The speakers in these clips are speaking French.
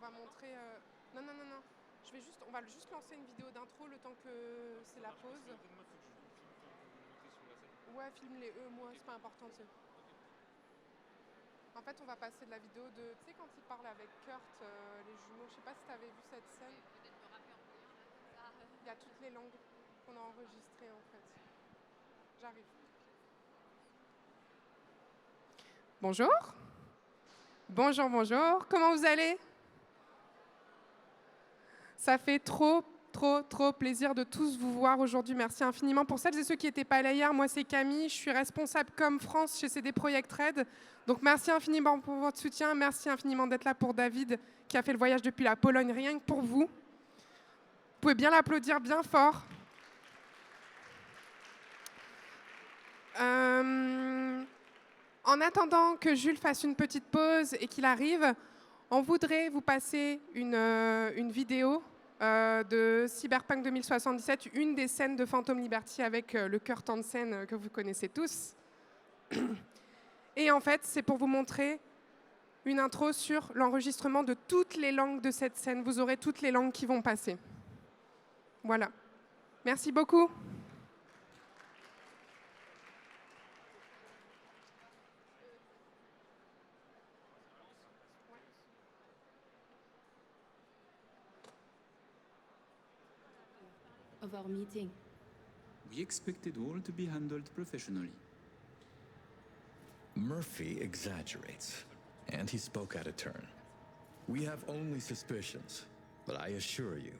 va montrer... Non, non, non, non. On va juste lancer une vidéo d'intro le temps que c'est la pause. Ouais, filme-les eux, moi, c'est pas important, tu sais. En fait, on va passer de la vidéo de... Tu sais, quand ils parlent avec Kurt, les jumeaux, je sais pas si t'avais vu cette scène. Il y a toutes les langues qu'on a enregistrées, en fait. J'arrive. Bonjour. Bonjour, bonjour. Comment vous allez? Ça fait trop plaisir de tous vous voir aujourd'hui. Merci infiniment. Pour celles et ceux qui n'étaient pas là hier, moi c'est Camille, je suis responsable com France chez CD Projekt Red. Donc merci infiniment pour votre soutien, merci infiniment d'être là pour David qui a fait le voyage depuis la Pologne, rien que pour vous. Vous pouvez bien l'applaudir bien fort. En attendant que Jules fasse une petite pause et qu'il arrive, on voudrait vous passer une vidéo de Cyberpunk 2077, une des scènes de Phantom Liberty avec le Kurt Hansen que vous connaissez tous. Et en fait, c'est pour vous montrer une intro sur l'enregistrement de toutes les langues de cette scène. Vous aurez toutes les langues qui vont passer. Voilà. Merci beaucoup. Of our meeting. We expected all to be handled professionally. Murphy exaggerates, and he spoke out of turn. We have only suspicions, but I assure you,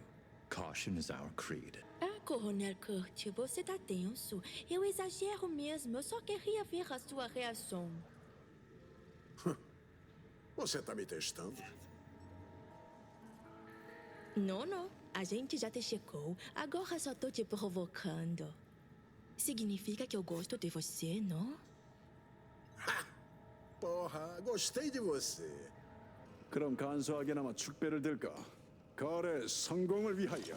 caution is our creed. Coronel Kurt, você tá tenso. Eu exagero mesmo, eu só queria ver a sua reação. Você tá me testando? Não. A gente já te checou. Agora só tô te provocando. Significa que eu gosto de você, não? Ha! Porra, gostei de você. 그럼 간소하게나마 축배를 들까? 거래 성공을 위하여.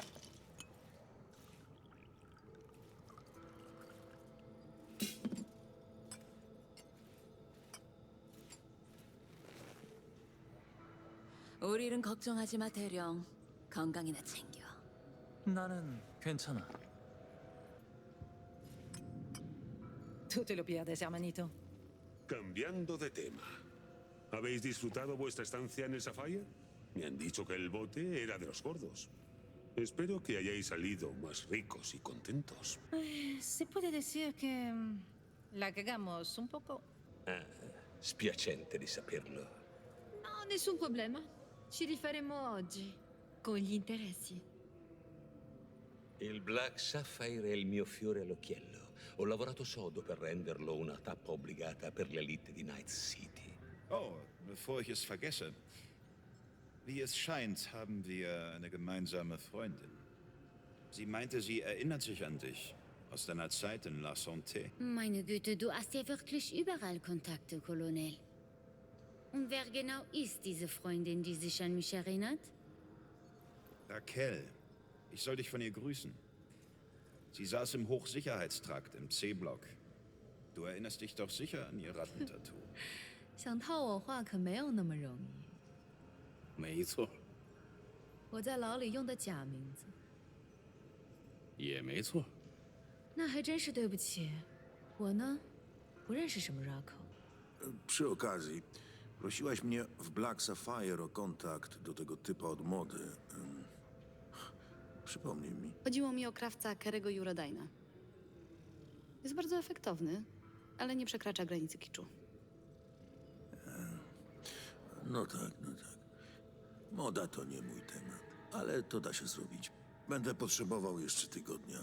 우리 일은 걱정하지 마, 대령. 건강이나 챙겨. 나는 괜찮아. Tú te lo pierdes, hermanito. Cambiando de tema. ¿Habéis disfrutado vuestra estancia en el Sapphire? Me han dicho que el bote era de los gordos. Espero que hayáis salido más ricos y contentos. Se puede decir que la cagamos un poco. Spiacente di saperlo. No, nessun problema. Ci rifaremo oggi, con gli interessi. Il Black Sapphire è il mio fiore all'occhiello. Ho lavorato sodo per renderlo una tappa obbligata per l'elite di Night City. Oh, bevor ich es vergesse. Wie es scheint, haben wir eine gemeinsame Freundin. Sie meinte, sie erinnert sich an dich. Aus deiner Zeit in La Santé. Meine Güte, du hast ja wirklich überall Kontakte, Colonel. Und wer genau ist diese Freundin, die sich an mich erinnert? Raquel. Ich soll dich von ihr grüßen. Sie saß im Hochsicherheitstrakt im C-Block. Du erinnerst dich doch sicher an ihr Rattentattoo. 想套我话可没有那么容易。没错。我在牢里用的假名字。也没错。那还真是对不起，我呢，不认识什么 Rocco。Przy okazji, prosiłaś mnie w Black Sapphire o kontakt do tego typa od mody. Przypomnij mi. Chodziło mi o krawca Kerego Eurodyna. Jest bardzo efektowny, ale nie przekracza granicy kiczu. No tak. Moda to nie mój temat, ale to da się zrobić. Będę potrzebował jeszcze tygodnia.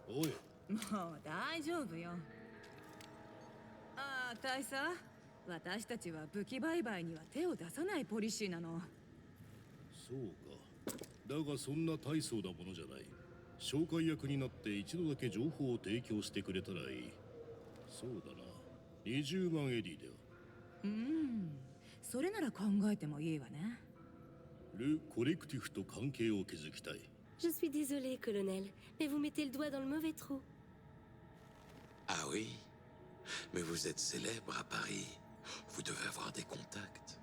Oj. もう大丈夫よ。大佐、私たちは武器売買には手を出さないポリシーなの。そうか。だがそんな大層なものじゃない。紹介役になって一度だけ情報を提供してくれたらいい。そうだな。20万エディでは。それなら考えてもいいわね。ル・コレクティフと関係を築きたい。Je suis désolée, colonel, mais vous mettez le doigt dans le mauvais trou. Ah oui? Mais vous êtes célèbre à Paris. Vous devez avoir des contacts.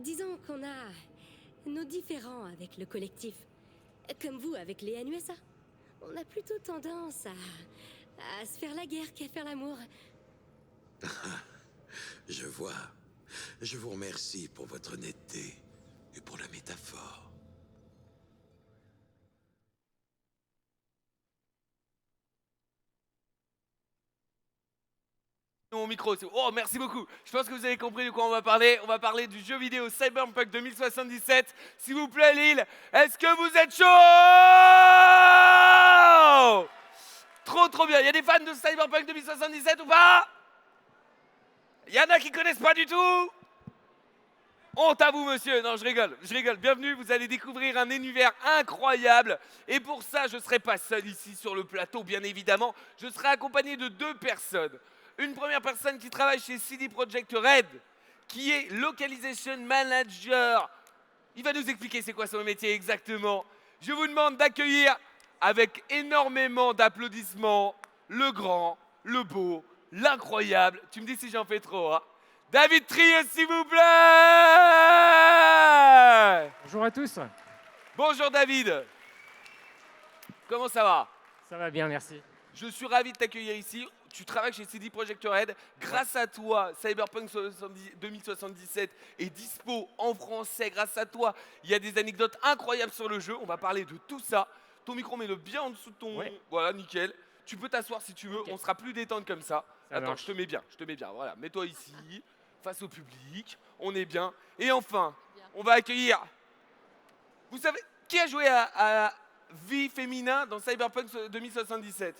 Disons qu'on a nos différends avec le collectif. Comme vous avec les NUSA. On a plutôt tendance à se faire la guerre qu'à faire l'amour. Je vois. Je vous remercie pour votre honnêteté et pour la métaphore. Mon micro, oh merci beaucoup. Je pense que vous avez compris de quoi on va parler. On va parler du jeu vidéo Cyberpunk 2077. S'il vous plaît Lille, est-ce que vous êtes chaud? Trop bien. Il y a des fans de Cyberpunk 2077 ou pas? Il y en a qui connaissent pas du tout? Honte à vous monsieur. Non, je rigole. Bienvenue, vous allez découvrir un univers incroyable. Et pour ça, je ne serai pas seul ici sur le plateau, bien évidemment. Je serai accompagné de 2 personnes. Une première personne qui travaille chez CD Projekt Red, qui est Localization Manager. Il va nous expliquer c'est quoi son métier exactement. Je vous demande d'accueillir avec énormément d'applaudissements le grand, le beau, l'incroyable. Tu me dis si j'en fais trop, hein. David Trieux, s'il vous plaît. Bonjour à tous. Bonjour David. Comment ça va? Ça va bien, merci. Je suis ravi de t'accueillir ici. Tu travailles chez CD Projekt Red. Grâce à toi, Cyberpunk 2077 est dispo en français. Grâce à toi, il y a des anecdotes incroyables sur le jeu. On va parler de tout ça. Ton micro, mets-le bien en dessous de ton... Ouais. Voilà, nickel. Tu peux t'asseoir si tu veux. Okay. On sera plus détente comme ça. Attends, marche. je te mets bien. Voilà, mets-toi ici, face au public. On est bien. Et enfin, on va accueillir... Vous savez, qui a joué à Vie féminin dans Cyberpunk 2077?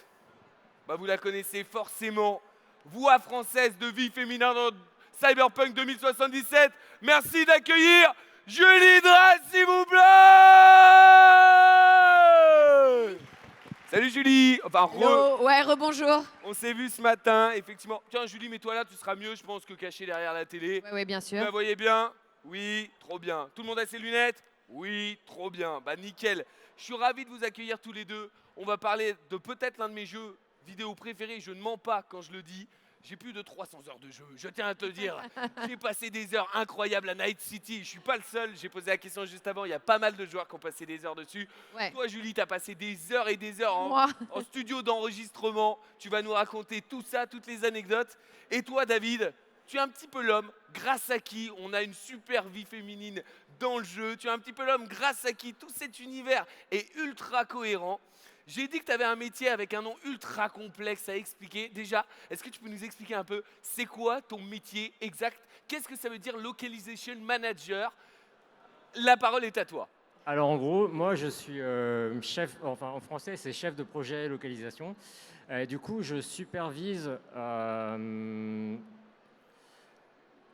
Bah vous la connaissez forcément. Voix française de Vie féminin dans Cyberpunk 2077. Merci d'accueillir Julie Dras, s'il vous plaît. Salut Julie. Enfin, rebonjour. On s'est vu ce matin, effectivement. Tiens Julie, mets-toi là, tu seras mieux, je pense, que caché derrière la télé. Oui, bien sûr. Vous la voyez bien? Oui, trop bien. Tout le monde a ses lunettes? Oui, trop bien. Bah nickel. Je suis ravi de vous accueillir tous les deux. On va parler de peut-être l'un de mes jeux vidéo préférée, je ne mens pas quand je le dis. J'ai plus de 300 heures de jeu, je tiens à te dire. J'ai passé des heures incroyables à Night City. Je suis pas le seul, j'ai posé la question juste avant. Il y a pas mal de joueurs qui ont passé des heures dessus. Ouais. Toi, Julie, tu as passé des heures et des heures en studio d'enregistrement. Tu vas nous raconter tout ça, toutes les anecdotes. Et toi, David, tu es un petit peu l'homme grâce à qui on a une super vie féminine dans le jeu. Tu es un petit peu l'homme grâce à qui tout cet univers est ultra cohérent. J'ai dit que tu avais un métier avec un nom ultra complexe à expliquer. Déjà, est-ce que tu peux nous expliquer un peu c'est quoi ton métier exact? Qu'est-ce que ça veut dire Localization Manager? La parole est à toi. Alors en gros, moi je suis chef, enfin en français c'est chef de projet localisation. Du coup, je supervise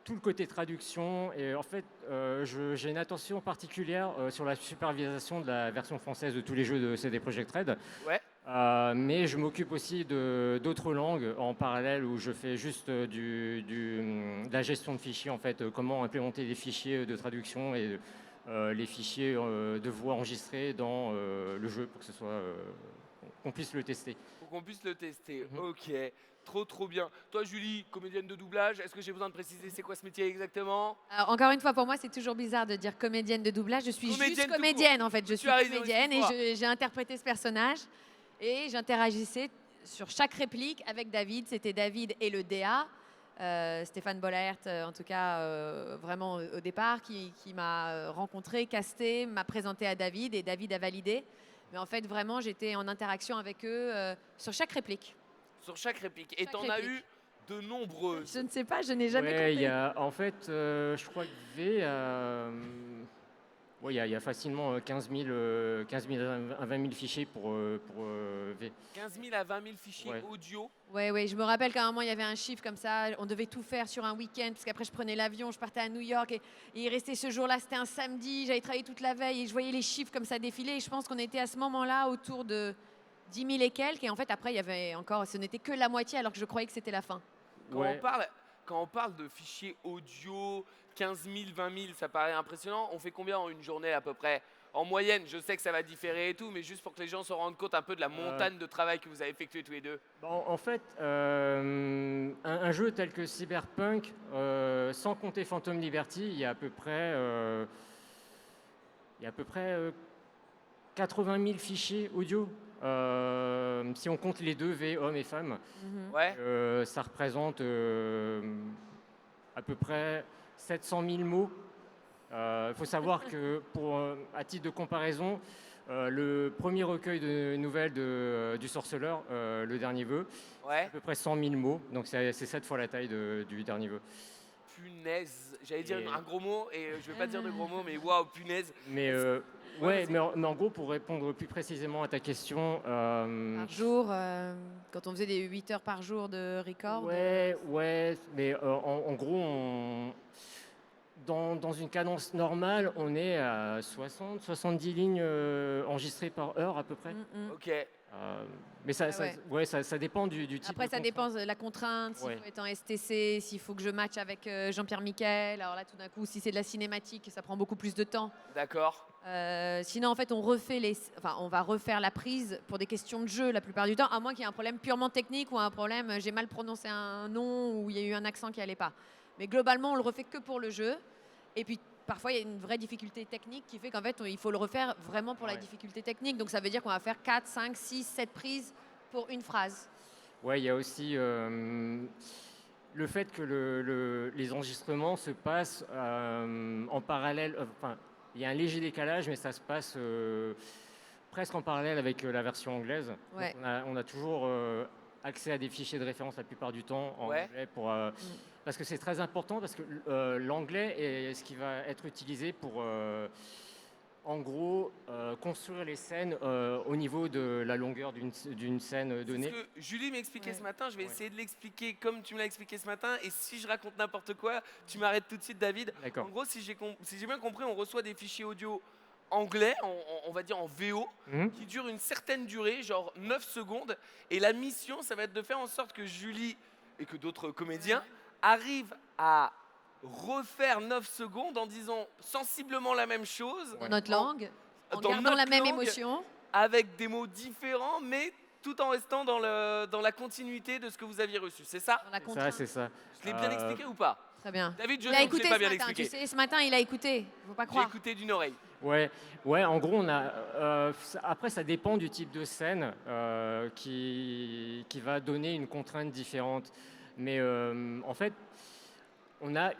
tout le côté traduction et en fait j'ai une attention particulière sur la supervision de la version française de tous les jeux de CD Projekt Red. Ouais. Mais je m'occupe aussi d'autres langues en parallèle où je fais juste de la gestion de fichiers en fait, comment implémenter les fichiers de traduction et les fichiers de voix enregistrés dans le jeu pour que ce soit qu'on puisse le tester. Pour qu'on puisse le tester, ok. Trop bien. Toi Julie, comédienne de doublage, est-ce que j'ai besoin de préciser c'est quoi ce métier exactement? Alors, encore une fois, pour moi, c'est toujours bizarre de dire comédienne de doublage. Je suis juste comédienne en fait. Je suis comédienne et j'ai interprété ce personnage et j'interagissais sur chaque réplique avec David. C'était David et le DA, Stéphane Bollaert, en tout cas vraiment au départ, qui m'a rencontré, casté, m'a présenté à David et David a validé. Mais en fait, vraiment, j'étais en interaction avec eux sur chaque réplique. Sur chaque réplique. Et t'en as eu de nombreuses. Je ne sais pas, je n'ai jamais compté. En fait, je crois que V, il y a facilement 15 000 à 20 000 fichiers pour V. 15 000 à 20 000 fichiers audio. Oui, je me rappelle qu'à un moment, il y avait un chiffre comme ça. On devait tout faire sur un week-end, parce qu'après, je prenais l'avion, je partais à New York. Et il restait ce jour-là, c'était un samedi. J'avais travaillé toute la veille et je voyais les chiffres comme ça défiler. Et je pense qu'on était à ce moment-là autour de 10 000 et quelques. Et en fait, après, il y avait encore, ce n'était que la moitié, alors que je croyais que c'était la fin. Quand on parle de fichiers audio, 15 000, 20 000, ça paraît impressionnant. On fait combien en une journée à peu près? En moyenne, je sais que ça va différer et tout, mais juste pour que les gens se rendent compte un peu de la montagne de travail que vous avez effectué tous les deux. Bon, en fait, un jeu tel que Cyberpunk, sans compter Phantom Liberty, il y a à peu près il y a à peu près 80 000 fichiers audio. Si on compte les deux V, hommes et femmes, ça représente à peu près 700 000 mots. Il faut savoir que, à titre de comparaison, le premier recueil de nouvelles du Sorceleur, Le Dernier Vœu, c'est à peu près 100 000 mots, donc c'est 7 fois la taille du Dernier Vœu. Punaise, j'allais dire un gros mot et je vais pas dire de gros mots, mais waouh, punaise. Mais mais en gros, pour répondre plus précisément à ta question, Par jour, quand on faisait des 8 heures par jour de record. Ouais, mais en gros, dans une cadence normale, on est à 70 lignes enregistrées par heure à peu près. Ok. Mais ça dépend du type. Après, ça dépend de la contrainte, s'il faut être en STC, s'il faut que je matche avec Jean-Pierre Miquel. Alors là, tout d'un coup, si c'est de la cinématique, ça prend beaucoup plus de temps. D'accord. Sinon, en fait, on va refaire la prise pour des questions de jeu la plupart du temps, à moins qu'il y ait un problème purement technique ou un problème, j'ai mal prononcé un nom ou il y a eu un accent qui n'allait pas. Mais globalement, on le refait que pour le jeu. Et puis, parfois, il y a une vraie difficulté technique qui fait qu'en fait, il faut le refaire vraiment pour la difficulté technique. Donc, ça veut dire qu'on va faire 4, 5, 6, 7 prises pour une phrase. Ouais, il y a aussi le fait que les enregistrements se passent en parallèle. Il y a un léger décalage, mais ça se passe presque en parallèle avec la version anglaise. Ouais. Donc, on a toujours accès à des fichiers de référence la plupart du temps en anglais parce que c'est très important, parce que l'anglais est ce qui va être utilisé pour, en gros, construire les scènes au niveau de la longueur d'une scène donnée. Ce que Julie m'expliquait ce matin, je vais essayer de l'expliquer comme tu me l'as expliqué ce matin, et si je raconte n'importe quoi, tu m'arrêtes tout de suite, David. En gros, si j'ai bien compris, on reçoit des fichiers audio anglais, on va dire en VO, qui durent une certaine durée, genre 9 secondes, et la mission, ça va être de faire en sorte que Julie et que d'autres comédiens arrivent à refaire 9 secondes en disant sensiblement la même chose. Dans notre langue, en gardant la même émotion. Avec des mots différents, mais tout en restant dans la continuité de ce que vous aviez reçu. C'est ça? C'est ça. Je l'ai bien expliqué ou pas? Très bien. David, je il a sais écouté que je l'ai pas ce bien matin, expliqué. tu sais, ce matin, il a écouté. Faut pas croire. J'ai écouté d'une oreille. Ouais, en gros, on a. Après, ça dépend du type de scène qui va donner une contrainte différente. Mais en fait, on a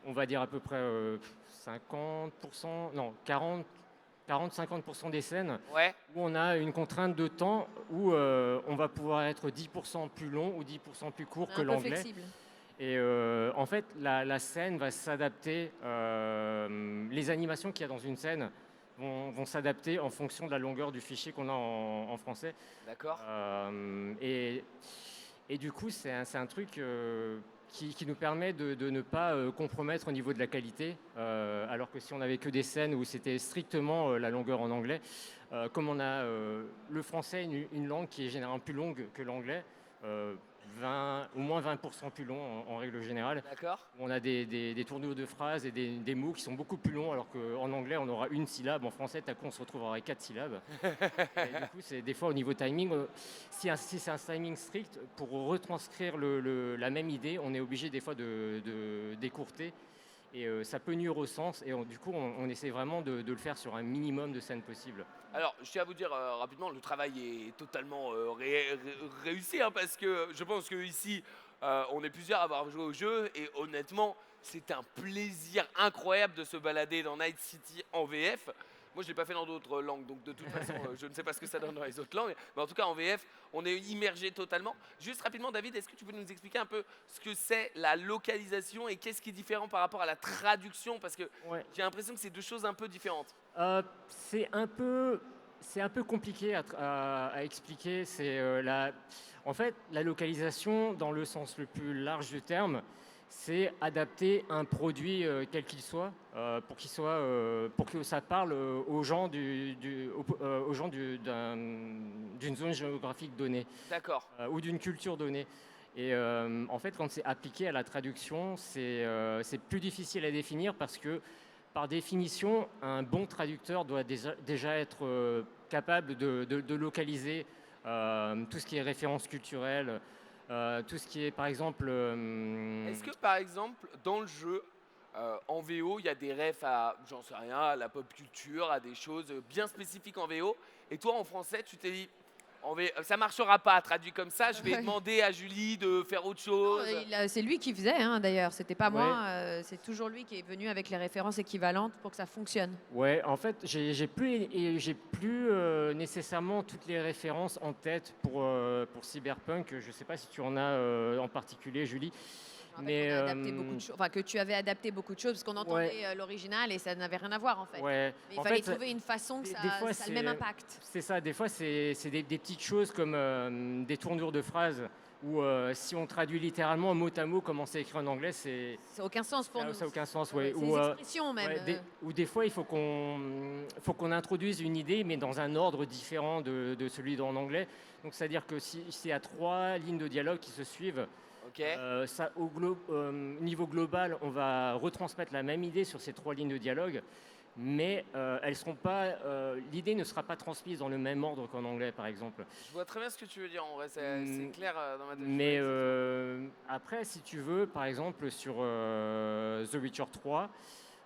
on va dire à peu près 50%, non, 40-50% des scènes où on a une contrainte de temps où on va pouvoir être 10% plus long ou 10% plus court que l'anglais. Flexible. Et en fait, la scène va s'adapter. Les animations qu'il y a dans une scène vont s'adapter en fonction de la longueur du fichier qu'on a en français. D'accord. Et du coup, c'est un truc qui nous permet de ne pas compromettre au niveau de la qualité, alors que si on n'avait que des scènes où c'était strictement la longueur en anglais, comme on a le français, une langue qui est généralement plus longue que l'anglais, au moins 20% plus long en règle générale. D'accord. On a des tournures de phrases et des mots qui sont beaucoup plus longs, alors qu'en anglais, on aura une syllabe. En français, tout à coup, on se retrouvera avec 4 syllabes. Et du coup, c'est des fois au niveau timing, si c'est un timing strict, pour retranscrire la même idée, on est obligé des fois de décourter. Et ça peut nuire au sens. Et du coup, on essaie vraiment de le faire sur un minimum de scènes possibles. Alors, je tiens à vous dire rapidement, le travail est totalement réussi, hein, parce que je pense qu'ici, on est plusieurs à avoir joué au jeu, et honnêtement, c'est un plaisir incroyable de se balader dans Night City en VF. Moi, je ne l'ai pas fait dans d'autres langues, donc de toute façon, je ne sais pas ce que ça donne dans les autres langues. Mais en tout cas, en VF, on est immergé totalement. Juste rapidement, David, est-ce que tu peux nous expliquer un peu ce que c'est la localisation et qu'est-ce qui est différent par rapport à la traduction? Parce que j'ai l'impression que c'est deux choses un peu différentes. C'est un peu compliqué à expliquer. En fait, la localisation, dans le sens le plus large du terme, c'est adapter un produit quel qu'il soit pour que ça parle aux gens d'une zone géographique donnée. D'accord. Ou d'une culture donnée. Et en fait, quand c'est appliqué à la traduction, c'est plus difficile à définir parce que, par définition, un bon traducteur doit déjà être capable de localiser tout ce qui est référence culturelle, tout ce qui est, par exemple... Est-ce que, par exemple, dans le jeu, en VO, il y a des refs à, j'en sais rien, à la pop culture, à des choses bien spécifiques en VO. Et toi, en français, tu t'es dit, ça marchera pas traduit comme ça, je vais demander à Julie de faire autre chose. C'est lui qui faisait, hein, d'ailleurs. C'était pas moi. C'est toujours lui qui est venu avec les références équivalentes pour que ça fonctionne. Ouais, en fait, j'ai plus nécessairement toutes les références en tête pour Cyberpunk. Je sais pas si tu en as en particulier, Julie. Mais adapté beaucoup de choses, enfin que tu avais adapté beaucoup de choses parce qu'on entendait l'original et ça n'avait rien à voir en fait. Ouais. Mais il fallait trouver une façon que ça ait le même impact. C'est ça, des fois c'est des petites choses comme des tournures de phrases où si on traduit littéralement mot à mot comment c'est écrit en anglais, ça n'a aucun sens pour nous. Ça n'a aucun sens, ouais. C'est des expressions même. Ou des fois il faut qu'on introduise une idée mais dans un ordre différent de celui en anglais. Donc c'est-à-dire que si il y a 3 lignes de dialogue qui se suivent, ça, au niveau global, on va retransmettre la même idée sur ces 3 lignes de dialogue, mais elles seront pas. L'idée ne sera pas transmise dans le même ordre qu'en anglais, par exemple. Je vois très bien ce que tu veux dire. En vrai, c'est clair dans ma tête. Mais après, si tu veux, par exemple, sur The Witcher 3.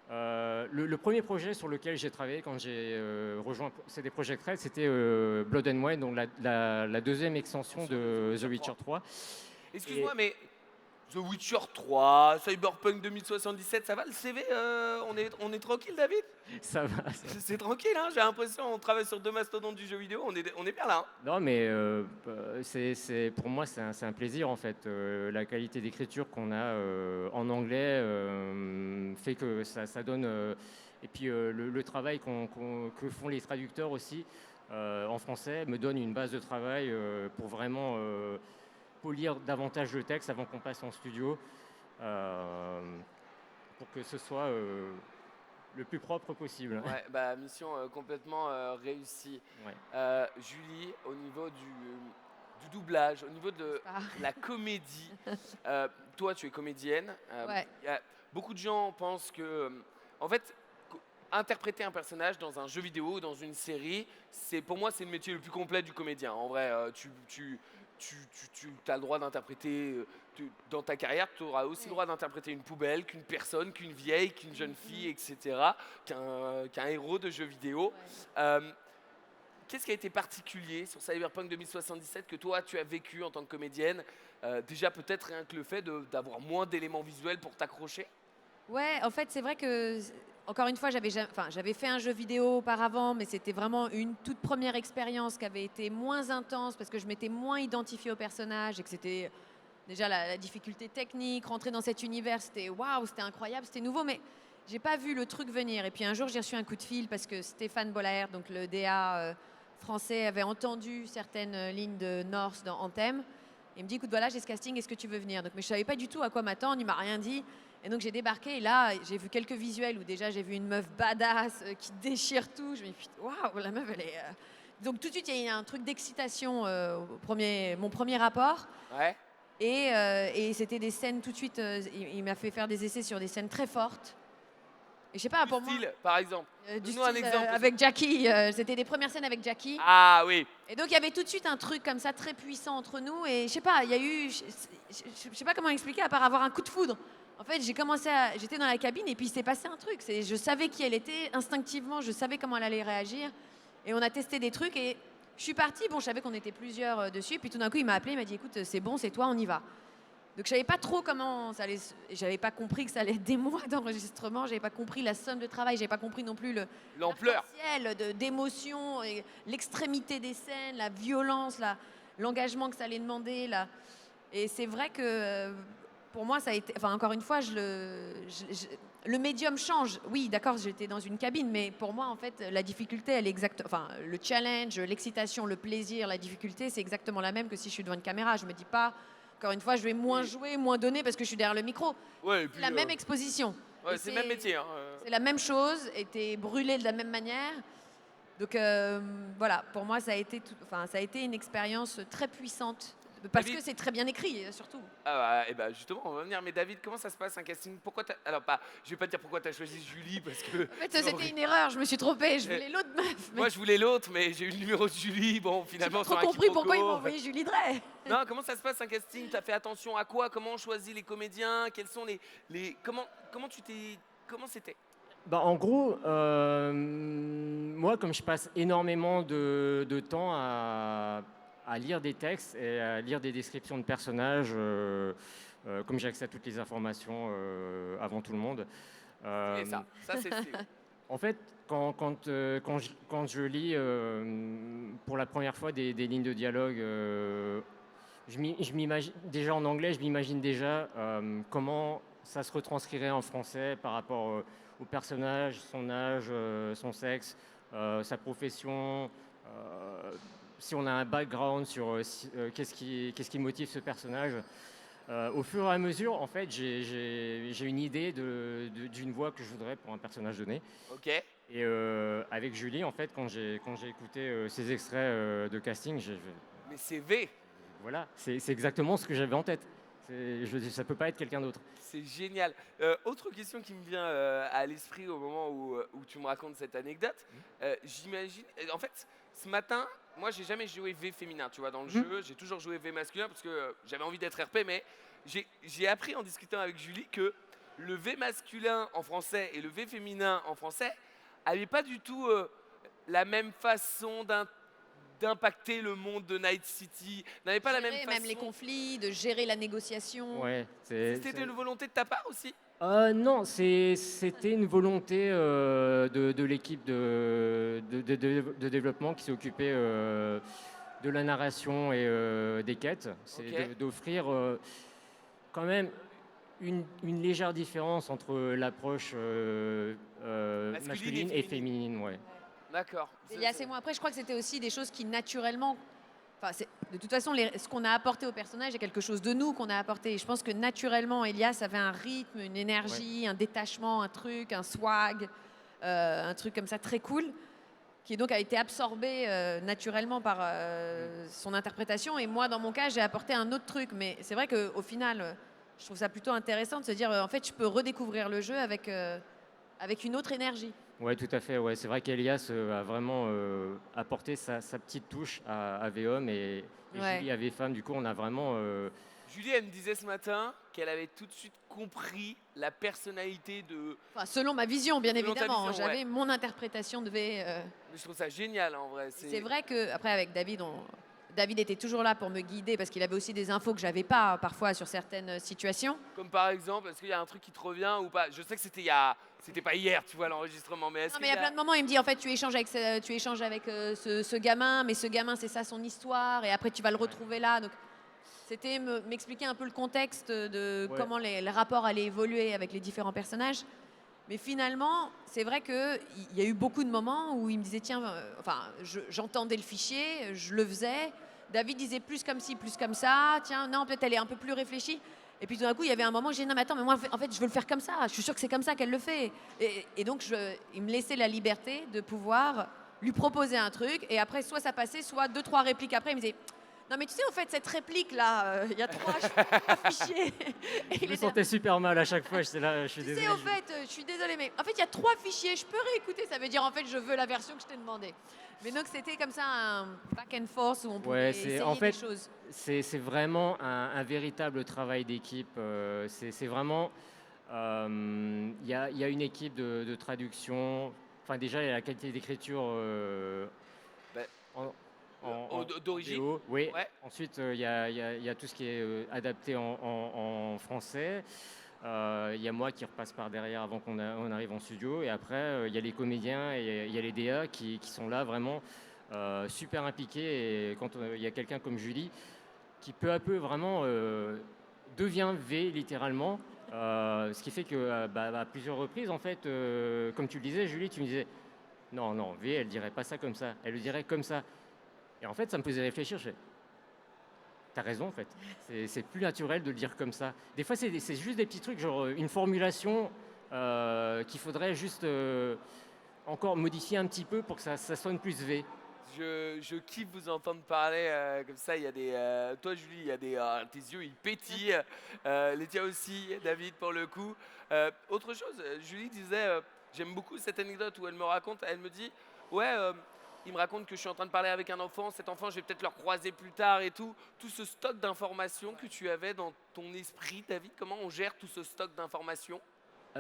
Le premier projet sur lequel j'ai travaillé quand j'ai rejoint CD Projekt Red, c'était Blood and Wine, donc la deuxième extension de The Witcher 3. Excuse-moi, mais The Witcher 3, Cyberpunk 2077, ça va le CV on est tranquille, David? Ça va. C'est tranquille, hein, j'ai l'impression on travaille sur 2 mastodontes du jeu vidéo, on est bien là. Hein. Non, mais pour moi, c'est un plaisir en fait. La qualité d'écriture qu'on a en anglais fait que ça donne. Et puis le travail que font les traducteurs aussi en français me donne une base de travail pour vraiment. Polir davantage le texte avant qu'on passe en studio pour que ce soit le plus propre possible. Ouais, mission complètement réussie. Ouais. Julie, au niveau du doublage, au niveau de la comédie, toi tu es comédienne. Beaucoup de gens pensent que, en fait, interpréter un personnage dans un jeu vidéo ou dans une série, pour moi c'est le métier le plus complet du comédien. En vrai, tu as le droit d'interpréter, dans ta carrière, tu auras aussi le droit d'interpréter une poubelle, qu'une personne, qu'une vieille, qu'une jeune fille, etc., qu'un héros de jeu vidéo. Qu'est-ce qui a été particulier sur Cyberpunk 2077 que toi, tu as vécu en tant que comédienne? Déjà, peut-être rien que le fait d'avoir moins d'éléments visuels pour t'accrocher? Ouais, en fait, c'est vrai que... Encore une fois, j'avais fait un jeu vidéo auparavant, mais c'était vraiment une toute première expérience qui avait été moins intense parce que je m'étais moins identifiée au personnage et que c'était déjà la difficulté technique. Rentrer dans cet univers, c'était waouh, c'était incroyable, c'était nouveau, mais j'ai pas vu le truc venir. Et puis un jour, j'ai reçu un coup de fil parce que Stéphane Bollaert, donc le DA français, avait entendu certaines lignes de Norse dans Anthem. Il me dit, écoute, voilà, j'ai ce casting, est-ce que tu veux venir? Donc, mais je savais pas du tout à quoi m'attendre, il m'a rien dit. Et donc j'ai débarqué et là j'ai vu quelques visuels où déjà j'ai vu une meuf badass qui déchire tout. Je me dis waouh, la meuf elle est. Donc tout de suite il y a eu un truc d'excitation mon premier rapport. Ouais. Et c'était des scènes tout de suite. Il m'a fait faire des essais sur des scènes très fortes. Et je sais pas, pour moi. Par exemple. Du style, un exemple. Avec Jackie, c'était des premières scènes avec Jackie. Ah oui. Et donc il y avait tout de suite un truc comme ça très puissant entre nous. Et je sais pas, il y a eu, je sais pas comment expliquer à part avoir un coup de foudre. En fait, j'étais dans la cabine et puis il s'est passé un truc. Je savais qui elle était, instinctivement, je savais comment elle allait réagir. Et on a testé des trucs et je suis partie. Bon, je savais qu'on était plusieurs dessus. Et puis tout d'un coup, il m'a appelé, il m'a dit, écoute, c'est bon, c'est toi, on y va. Donc je savais pas trop comment ça allait. J'avais pas compris que ça allait être des mois d'enregistrement. J'avais pas compris la somme de travail. J'avais pas compris non plus l'ampleur d'émotion, l'extrémité des scènes, la violence, l'engagement que ça allait demander. Et c'est vrai que. Pour moi, ça a été. Enfin, encore une fois, le médium change. Oui, d'accord, j'étais dans une cabine, mais pour moi, en fait, la difficulté, elle est exacte. Enfin, le challenge, l'excitation, le plaisir, la difficulté, c'est exactement la même que si je suis devant une caméra. Je me dis pas, encore une fois, je vais moins jouer, moins donner parce que je suis derrière le micro. Ouais, et puis, la même exposition. Ouais, c'est le même métier. Hein. C'est la même chose, et t'es brûlé de la même manière. Donc voilà, pour moi, ça a été une expérience très puissante Parce David que c'est très bien écrit, surtout. Ah, et bah justement, on va venir. Mais David, comment ça se passe un casting? Pourquoi t'as... Alors, pas, je vais pas te dire pourquoi t'as choisi Julie, parce que... En fait, c'était une erreur, je me suis trompée, je voulais l'autre meuf. Moi, je voulais l'autre, mais j'ai eu le numéro de Julie. Bon, finalement, J'ai pas trop compris pourquoi ils m'ont envoyé Julie Drey. Non, comment ça se passe un casting? T'as fait attention à quoi? Comment on choisit les comédiens? Quels sont les... Comment tu t'es... Comment c'était? Bah, en gros, moi, comme je passe énormément de temps à lire des textes et à lire des descriptions de personnages, comme j'ai accès à toutes les informations avant tout le monde. Et ça c'est... En fait, quand je lis pour la première fois des lignes de dialogue, je m'imagine déjà en anglais, je m'imagine déjà comment ça se retranscrirait en français par rapport au personnage, son âge, son sexe, sa profession, si on a un background sur qu'est-ce qui motive ce personnage. Au fur et à mesure, en fait, j'ai une idée d'une voix que je voudrais pour un personnage donné. Ok. Et avec Julie, en fait, quand j'ai écouté ces extraits de casting, Mais c'est V. Voilà, c'est exactement ce que j'avais en tête. Ça peut pas être quelqu'un d'autre. C'est génial. Autre question qui me vient à l'esprit au moment où tu me racontes cette anecdote. J'imagine... En fait, ce matin, moi, j'ai jamais joué V féminin, tu vois, dans le jeu. J'ai toujours joué V masculin parce que j'avais envie d'être RP, mais j'ai appris en discutant avec Julie que le V masculin en français et le V féminin en français n'avaient pas du tout la même façon d'impacter le monde de Night City, n'avaient pas la même façon... Même les conflits, de gérer la négociation. Ouais, C'était une volonté de ta part aussi? Non, c'était une volonté de l'équipe de développement qui s'est occupée de la narration et des quêtes. C'est d'offrir quand même une légère différence entre l'approche masculine et féminine. Ouais. D'accord. Elias et moi, après, je crois que c'était aussi des choses qui naturellement... Enfin, de toute façon, ce qu'on a apporté au personnage est quelque chose de nous qu'on a apporté. Et je pense que naturellement, Elias avait un rythme, une énergie, un détachement, un truc, un swag, un truc comme ça très cool, qui donc a été absorbé naturellement par son interprétation. Et moi, dans mon cas, j'ai apporté un autre truc. Mais c'est vrai qu'au final, je trouve ça plutôt intéressant de se dire, en fait, je peux redécouvrir le jeu avec une autre énergie. Oui, tout à fait. Ouais. C'est vrai qu'Elias a vraiment apporté sa petite touche à V-Homme et Julie à V-Femme. Du coup, on a vraiment... Julie, elle me disait ce matin qu'elle avait tout de suite compris la personnalité de... Enfin, selon ma vision, bien Selon ta évidemment. vision, J'avais mon interprétation de V. Mais je trouve ça génial, en vrai. C'est vrai qu'après, avec David, David était toujours là pour me guider parce qu'il avait aussi des infos que j'avais pas parfois sur certaines situations. Comme par exemple, est-ce qu'il y a un truc qui te revient ou pas? Je sais que c'était pas hier, tu vois, l'enregistrement, mais est-ce Non, mais il y a plein de moments, il me dit en fait tu échanges avec ce gamin, mais ce gamin c'est ça son histoire, et après tu vas le retrouver là. Donc c'était m'expliquer un peu le contexte de comment les rapports allaient évoluer avec les différents personnages. Mais finalement, c'est vrai qu'il y a eu beaucoup de moments où il me disait tiens, j'entendais le fichier, je le faisais. David disait plus comme ci, plus comme ça. Tiens, non, peut-être elle est un peu plus réfléchie. Et puis tout d'un coup, il y avait un moment où j'ai dit non, mais attends, mais moi en fait, je veux le faire comme ça. Je suis sûre que c'est comme ça qu'elle le fait. Et donc, il me laissait la liberté de pouvoir lui proposer un truc. Et après, soit ça passait, soit 2-3 répliques après, il me disait non, mais tu sais, en fait, cette réplique-là, il y a 3 fichiers. Je me sentais super mal à chaque fois. J'étais là, je suis désolé. Tu sais, au fait, je suis désolée, mais en fait, il y a 3 fichiers. Je peux réécouter. Ça veut dire, en fait, je veux la version que je t'ai demandé. Mais donc, c'était comme ça un back and forth où on pouvait essayer des choses. C'est vraiment un véritable travail d'équipe. C'est vraiment... Il y a une équipe de traduction. Enfin, déjà, il y a la qualité d'écriture d'origine. Oui. Ouais. Ensuite, il y a tout ce qui est adapté en français. Il y a moi qui repasse par derrière avant qu'on arrive en studio. Et après, il y a les comédiens et il y a les DA qui sont là vraiment super impliqués. Et quand il y a quelqu'un comme Julie qui peu à peu vraiment devient V littéralement, ce qui fait que à plusieurs reprises, en fait, comme tu le disais, Julie, tu me disais non, V, elle dirait pas ça comme ça, elle le dirait comme ça. Et en fait, ça me faisait réfléchir. T'as raison, en fait. C'est plus naturel de le dire comme ça. Des fois, c'est juste des petits trucs, genre une formulation qu'il faudrait juste encore modifier un petit peu pour que ça sonne plus V. Je kiffe vous entendre parler comme ça. Il y a des, toi, Julie, il y a des, tes yeux, ils pétillent. Les tiens aussi, David, pour le coup. Autre chose, Julie disait, j'aime beaucoup cette anecdote où elle me raconte, elle me dit, ouais, il me raconte que je suis en train de parler avec un enfant. Cet enfant, je vais peut-être le croiser plus tard et tout. Tout ce stock d'informations que tu avais dans ton esprit, David, comment on gère tout ce stock d'informations? On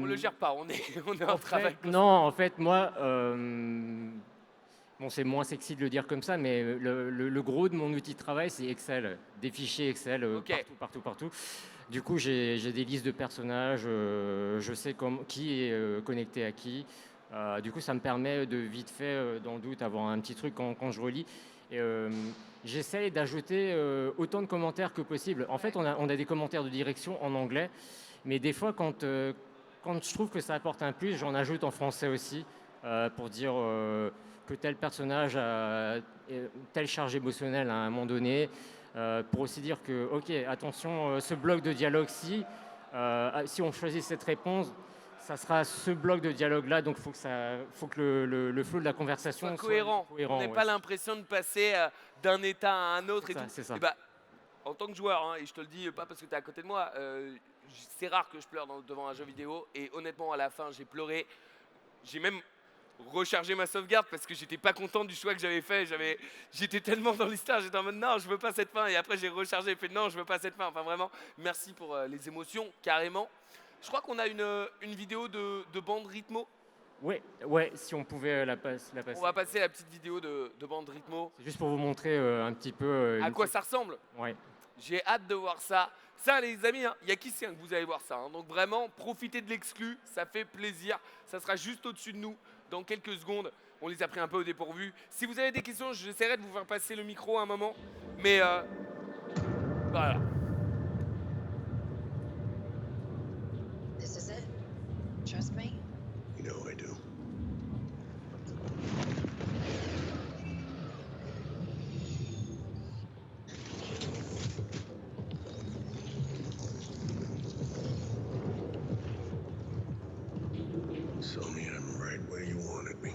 le gère pas, on est en travail. Non, en fait, moi, bon, c'est moins sexy de le dire comme ça, mais le gros de mon outil de travail, c'est Excel, des fichiers Excel partout. Du coup, j'ai des listes de personnages, je sais qui est connecté à qui. Du coup, ça me permet de vite fait, dans le doute, avoir un petit truc quand je relis. J'essaye d'ajouter autant de commentaires que possible. En fait, on a des commentaires de direction en anglais. Mais des fois, quand je trouve que ça apporte un plus, j'en ajoute en français aussi pour dire que tel personnage a telle charge émotionnelle à un moment donné. Pour aussi dire que, ok, attention, ce bloc de dialogue-ci, si on choisit cette réponse, ça sera ce bloc de dialogue-là. Donc, il faut que le flot de la conversation soit cohérent. On n'ait pas l'impression de passer d'un état à un autre. C'est ça. Et bah, en tant que joueur, hein, et je te le dis pas parce que tu es à côté de moi, c'est rare que je pleure devant un jeu vidéo. Et honnêtement, à la fin, j'ai pleuré. J'ai même rechargé ma sauvegarde parce que j'étais pas content du choix que j'avais fait. J'étais tellement dans l'histoire, j'étais en mode non, je veux pas cette fin. Et après, j'ai rechargé et fait non, je veux pas cette fin. Enfin, vraiment, merci pour les émotions, carrément. Je crois qu'on a une vidéo de bande rythmo. Ouais, si on pouvait la passer. On va passer la petite vidéo de bande rythmo. C'est juste pour vous montrer un petit peu... à quoi ça ressemble. Ouais. J'ai hâte de voir ça. Ça, les amis, il y a qui sait que vous allez voir ça. Donc vraiment, profitez de l'exclu, ça fait plaisir. Ça sera juste au-dessus de nous dans quelques secondes. On les a pris un peu au dépourvu. Si vous avez des questions, j'essaierai de vous faire passer le micro à un moment. Mais voilà. This is it. Trust me. You know I do. Somi, I'm right where you wanted me.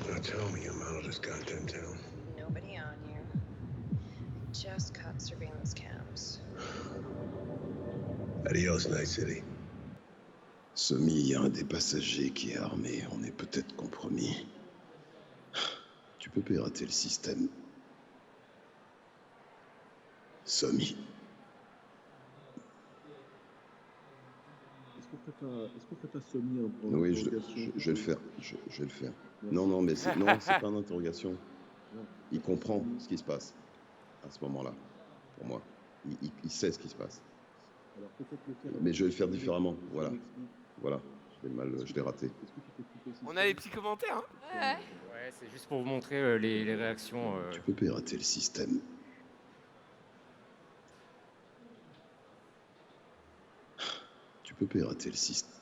Now tell me, I'm out of this goddamn town. Nobody on you. Just caught surveillance cams. Adios, Night City. Somi, il y a un des passagers qui est armé. On est peut-être compromis. Tu peux pirater le système. Somi. Est-ce qu'on ferait pas Somi en Oui, je vais le faire. Je vais le faire. Non, mais c'est pas une interrogation. Il comprend ce qui se passe à ce moment-là, pour moi. Il sait ce qui se passe. Alors, peut-être le faire. Mais je vais le faire différemment. Voilà. Je l'ai raté. On a les petits commentaires. Hein. Ouais, c'est juste pour vous montrer les réactions. Tu peux pirater le système. Tu peux pirater le système.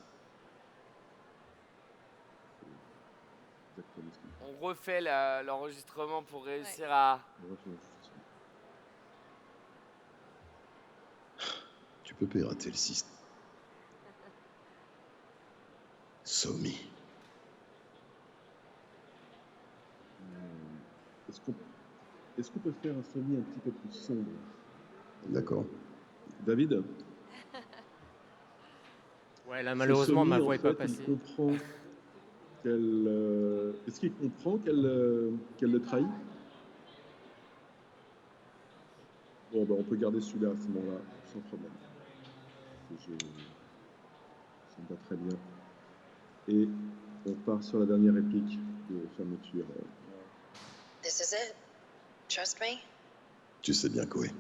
On refait l'enregistrement pour réussir à... Tu peux pirater le système. Somi. Est-ce qu'on peut faire un Somi un petit peu plus sombre? D'accord. David? Ouais, là malheureusement ma voix est pas passée. Il comprend qu'elle. Est-ce qu'il comprend qu'elle le trahit? Bon, on peut garder celui-là à ce moment-là, sans problème. Ça me va très bien. Et on part sur la dernière réplique de fermeture. This is it. Trust me. Tu sais bien, Koé.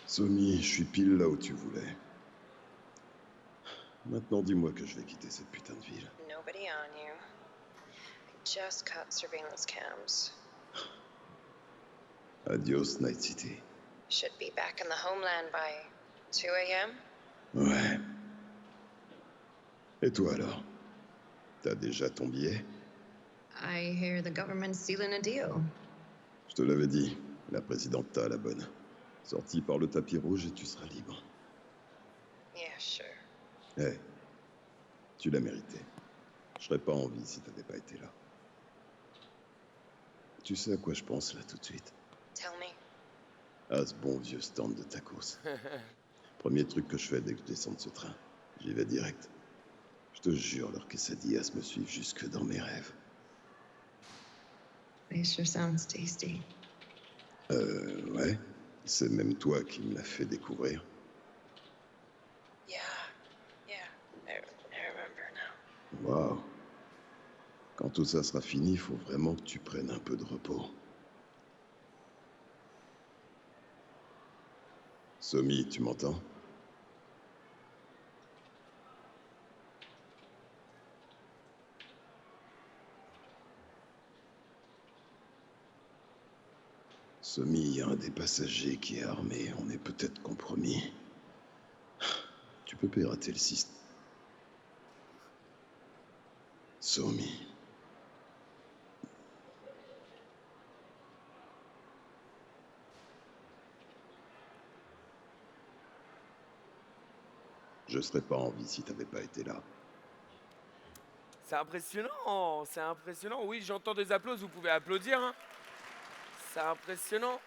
Somi, je suis pile là où tu voulais. Maintenant, dis-moi que je vais quitter cette putain de ville. Nobody on you. Just caught surveillance cams. Adios, Night City. Should be back in the homeland by 2 a.m. Ouais. Et toi alors? T'as déjà ton billet? I hear the government's sealing a deal. Je te l'avais dit, la présidente t'a la bonne. Sorti par le tapis rouge et tu seras libre. Yeah, sure. Eh, tu l'as mérité. Je serais pas en vie si t'avais pas été là. Tu sais à quoi je pense là tout de suite? Tell me. À ce bon vieux stand de tacos. Premier truc que je fais dès que je descends de ce train. J'y vais direct. Je te jure, leur quesadillas me suivent jusque dans mes rêves. It sure sounds tasty. Ouais. C'est même toi qui me l'as fait découvrir. Yeah, I remember now. Waouh. Quand tout ça sera fini, il faut vraiment que tu prennes un peu de repos. Somi, tu m'entends? Somi, il y a un des passagers qui est armé. On est peut-être compromis. Tu peux pirater le système. Somi. Je serais pas en vie si t'avais pas été là. C'est impressionnant. Oui, j'entends des applaudissements, vous pouvez applaudir. Hein. C'est impressionnant.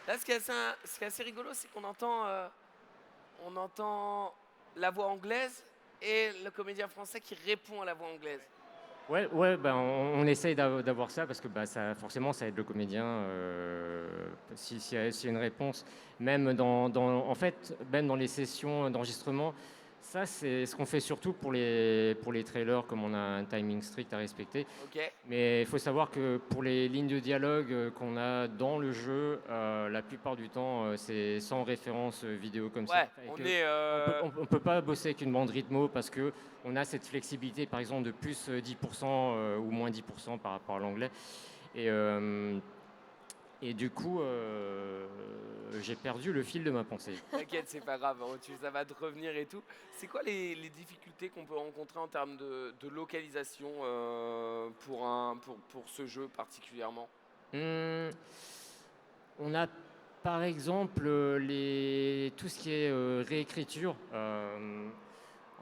Là, ce qui est assez rigolo, c'est qu'on entend, on entend la voix anglaise et le comédien français qui répond à la voix anglaise. Ouais, ben, on essaye d'avoir ça parce que bah, ça, forcément, ça aide le comédien s'il y a une réponse. Même en fait, même dans les sessions d'enregistrement, ça, c'est ce qu'on fait surtout pour les trailers, comme on a un timing strict à respecter. Okay. Mais il faut savoir que pour les lignes de dialogue qu'on a dans le jeu, la plupart du temps, c'est sans référence vidéo comme ça. On peut pas bosser avec une bande rythmo parce que on a cette flexibilité, par exemple, de plus 10% ou moins 10% par rapport à l'anglais. Et du coup, j'ai perdu le fil de ma pensée. T'inquiète, c'est pas grave, ça va te revenir et tout. C'est quoi les difficultés qu'on peut rencontrer en termes de localisation pour ce jeu particulièrement? On a par exemple tout ce qui est réécriture.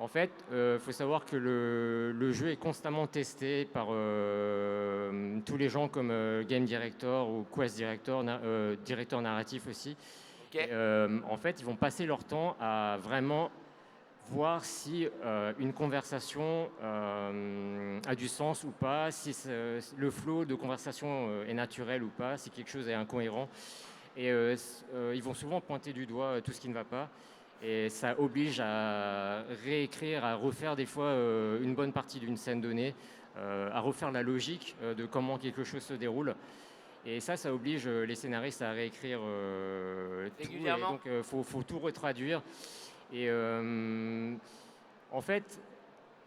En fait, faut savoir que le jeu est constamment testé par tous les gens comme Game Director ou Quest Director, directeur narratif aussi. Okay. En fait, ils vont passer leur temps à vraiment voir si une conversation a du sens ou pas, si le flow de conversation est naturel ou pas, si quelque chose est incohérent. Et ils vont souvent pointer du doigt tout ce qui ne va pas. Et ça oblige à réécrire, à refaire des fois une bonne partie d'une scène donnée, à refaire la logique de comment quelque chose se déroule. Et ça oblige les scénaristes à réécrire régulièrement. Tout. Et donc, faut tout retraduire. Et en fait,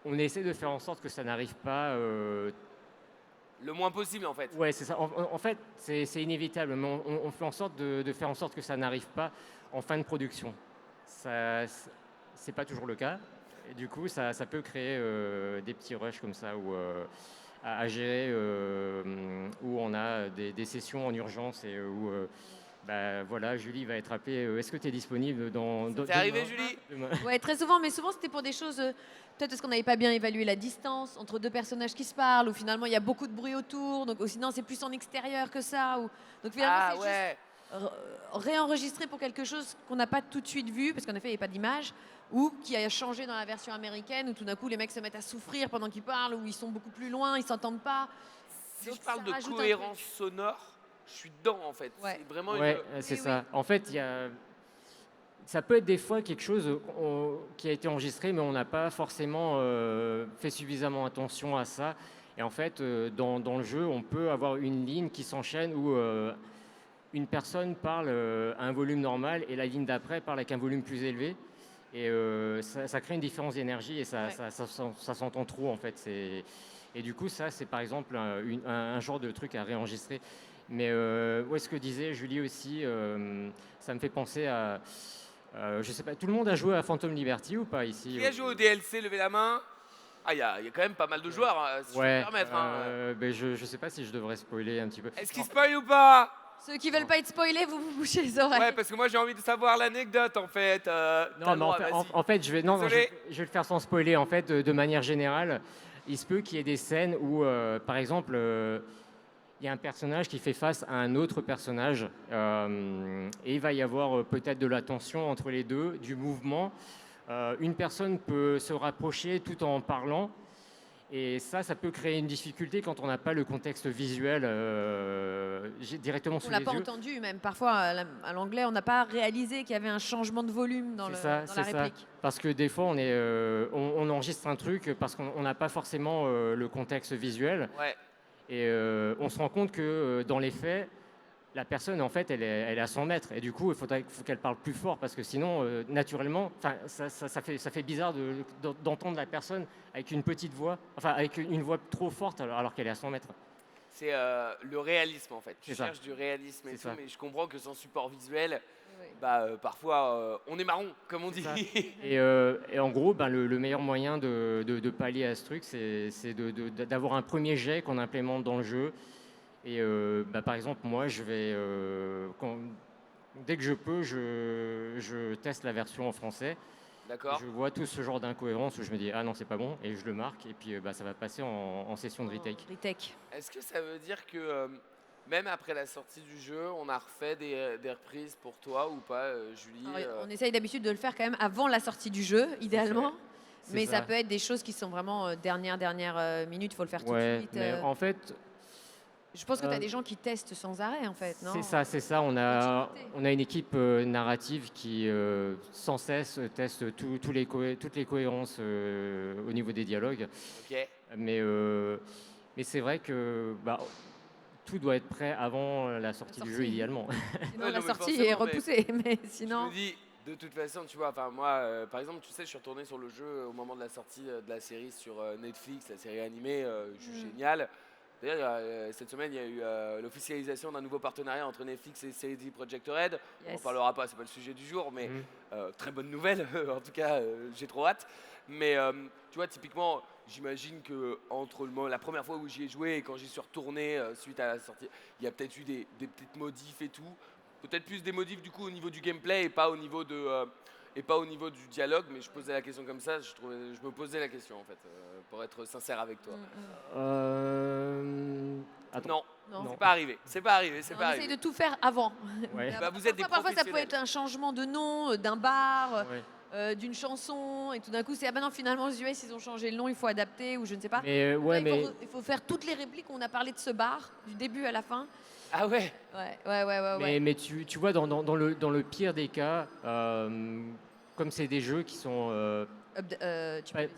on essaie de faire en sorte que ça n'arrive pas... le moins possible, en fait. Ouais, c'est ça. En fait, c'est inévitable, mais on fait en sorte de faire en sorte que ça n'arrive pas en fin de production. Ça, c'est pas toujours le cas. Et du coup, ça peut créer des petits rushs comme ça à gérer, où on a des sessions en urgence et où voilà, Julie va être appelée. Est-ce que tu es disponible C'est arrivé, Julie? Ouais, très souvent, mais souvent c'était pour des choses. Peut-être parce qu'on n'avait pas bien évalué la distance entre deux personnages qui se parlent, ou finalement il y a beaucoup de bruit autour, donc sinon c'est plus en extérieur que ça. Donc finalement c'est juste réenregistrer pour quelque chose qu'on n'a pas tout de suite vu, parce qu'en effet il n'y a pas d'image, ou qui a changé dans la version américaine, où tout d'un coup les mecs se mettent à souffrir pendant qu'ils parlent, où ils sont beaucoup plus loin, ils s'entendent pas. Si Donc, je parle ça de cohérence sonore, je suis dedans en fait. Ouais. C'est vraiment c'est ça. En fait, ça peut être des fois quelque chose qui a été enregistré, mais on n'a pas forcément fait suffisamment attention à ça. Et en fait, dans le jeu, on peut avoir une ligne qui s'enchaîne où une personne parle à un volume normal et la ligne d'après parle avec un volume plus élevé. Et ça crée une différence d'énergie et ça s'entend trop en fait. Et du coup, ça, c'est par exemple un genre de truc à réenregistrer. Mais ce que disait Julie aussi, ça me fait penser à... je sais pas, tout le monde a joué à Phantom Liberty ou pas ici? Qui a joué au DLC? Levez la main. Ah, il y a quand même pas mal de joueurs, hein, si je peux me permettre. Hein. Ben je sais pas si je devrais spoiler un petit peu. Est-ce qu'ils spoilent ou pas? Ceux qui veulent pas être spoilés, vous vous bouchez les oreilles. Ouais, parce que moi j'ai envie de savoir l'anecdote en fait. Non, mais en fait, je vais le faire sans spoiler. En fait, de manière générale, il se peut qu'il y ait des scènes où, par exemple, il y a un personnage qui fait face à un autre personnage et il va y avoir peut-être de la tension entre les deux, du mouvement. Une personne peut se rapprocher tout en parlant. Et ça peut créer une difficulté quand on n'a pas le contexte visuel directement sous les yeux. On l'a pas entendu, même parfois à l'anglais, on n'a pas réalisé qu'il y avait un changement de volume dans la réplique. Parce que des fois, on enregistre un truc parce qu'on n'a pas forcément le contexte visuel. Ouais. Et on se rend compte que dans les faits, la personne, en fait, elle est à 100 mètres. Et du coup, il faut qu'elle parle plus fort parce que sinon, naturellement, ça fait bizarre d'entendre la personne avec une petite voix, avec une voix trop forte alors qu'elle est à 100 mètres. C'est le réalisme, en fait. Tu C'est ça. cherches du réalisme et tout, ça. mais je comprends que sans support visuel, parfois, on est marron, comme on dit. Et en gros, le meilleur moyen de pallier à ce truc, c'est d'avoir un premier jet qu'on implémente dans le jeu. Et par exemple, moi, je vais, dès que je peux, je teste la version en français. D'accord. Je vois tout ce genre d'incohérence où je me dis ah non, c'est pas bon, et je le marque, et puis ça va passer en session de retake. Est-ce que ça veut dire que même après la sortie du jeu, on a refait des reprises pour toi ou pas, Julie? On essaye d'habitude de le faire quand même avant la sortie du jeu, idéalement. Mais ça peut être des choses qui sont vraiment dernière minute, il faut le faire tout de suite. Mais en fait, je pense que tu as des gens qui testent sans arrêt, en fait, non? C'est ça. On a une équipe narrative qui, sans cesse, teste toutes les cohérences au niveau des dialogues. Ok. Mais c'est vrai que tout doit être prêt avant la sortie du jeu, idéalement. Sinon, la sortie est repoussée, mais sinon... Je me dis, de toute façon, tu vois, moi, par exemple, tu sais, je suis retourné sur le jeu au moment de la sortie de la série sur Netflix, la série animée, géniale. D'ailleurs, cette semaine, il y a eu l'officialisation d'un nouveau partenariat entre Netflix et CD Projekt Red. On n'en parlera pas, c'est pas le sujet du jour, mais très bonne nouvelle. En tout cas, j'ai trop hâte. Mais tu vois, typiquement, j'imagine que entre la première fois où j'y ai joué et quand j'y suis retourné suite à la sortie, il y a peut-être eu des petites modifs et tout. Peut-être plus des modifs du coup au niveau du gameplay et pas au niveau du dialogue, mais je posais la question comme ça, je me posais la question en fait, pour être sincère avec toi. Attends. Non, c'est pas arrivé. On essaye de tout faire avant. Ouais. Vous êtes des Parfois, ça peut professionnels. être un changement de nom, d'un bar, d'une chanson, et tout d'un coup, c'est non, finalement, aux US, ils ont changé le nom, il faut adapter, ou je ne sais pas. Mais, il faut faire toutes les répliques. On a parlé de ce bar, du début à la fin. Ah ouais. Ouais. Mais tu vois, dans le pire des cas, comme c'est des jeux qui sont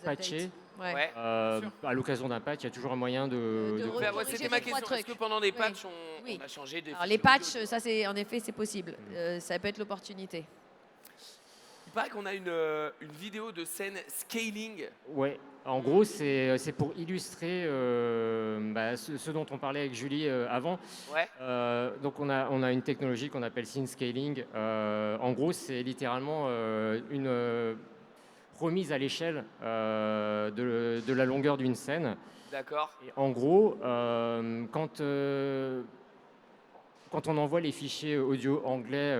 patchés, à l'occasion d'un patch, il y a toujours un moyen de C'était ma question. Est-ce que pendant des patchs, on a changé des Alors, les patchs, ça, en effet, c'est possible. Ça peut être l'opportunité. Il paraît qu'on a une vidéo de scène scaling. Ouais. En gros, c'est pour illustrer ce dont on parlait avec Julie avant. Ouais. Donc, on a une technologie qu'on appelle scene scaling. En gros, c'est littéralement une remise à l'échelle de la longueur d'une scène. D'accord. Et en gros, quand on envoie les fichiers audio anglais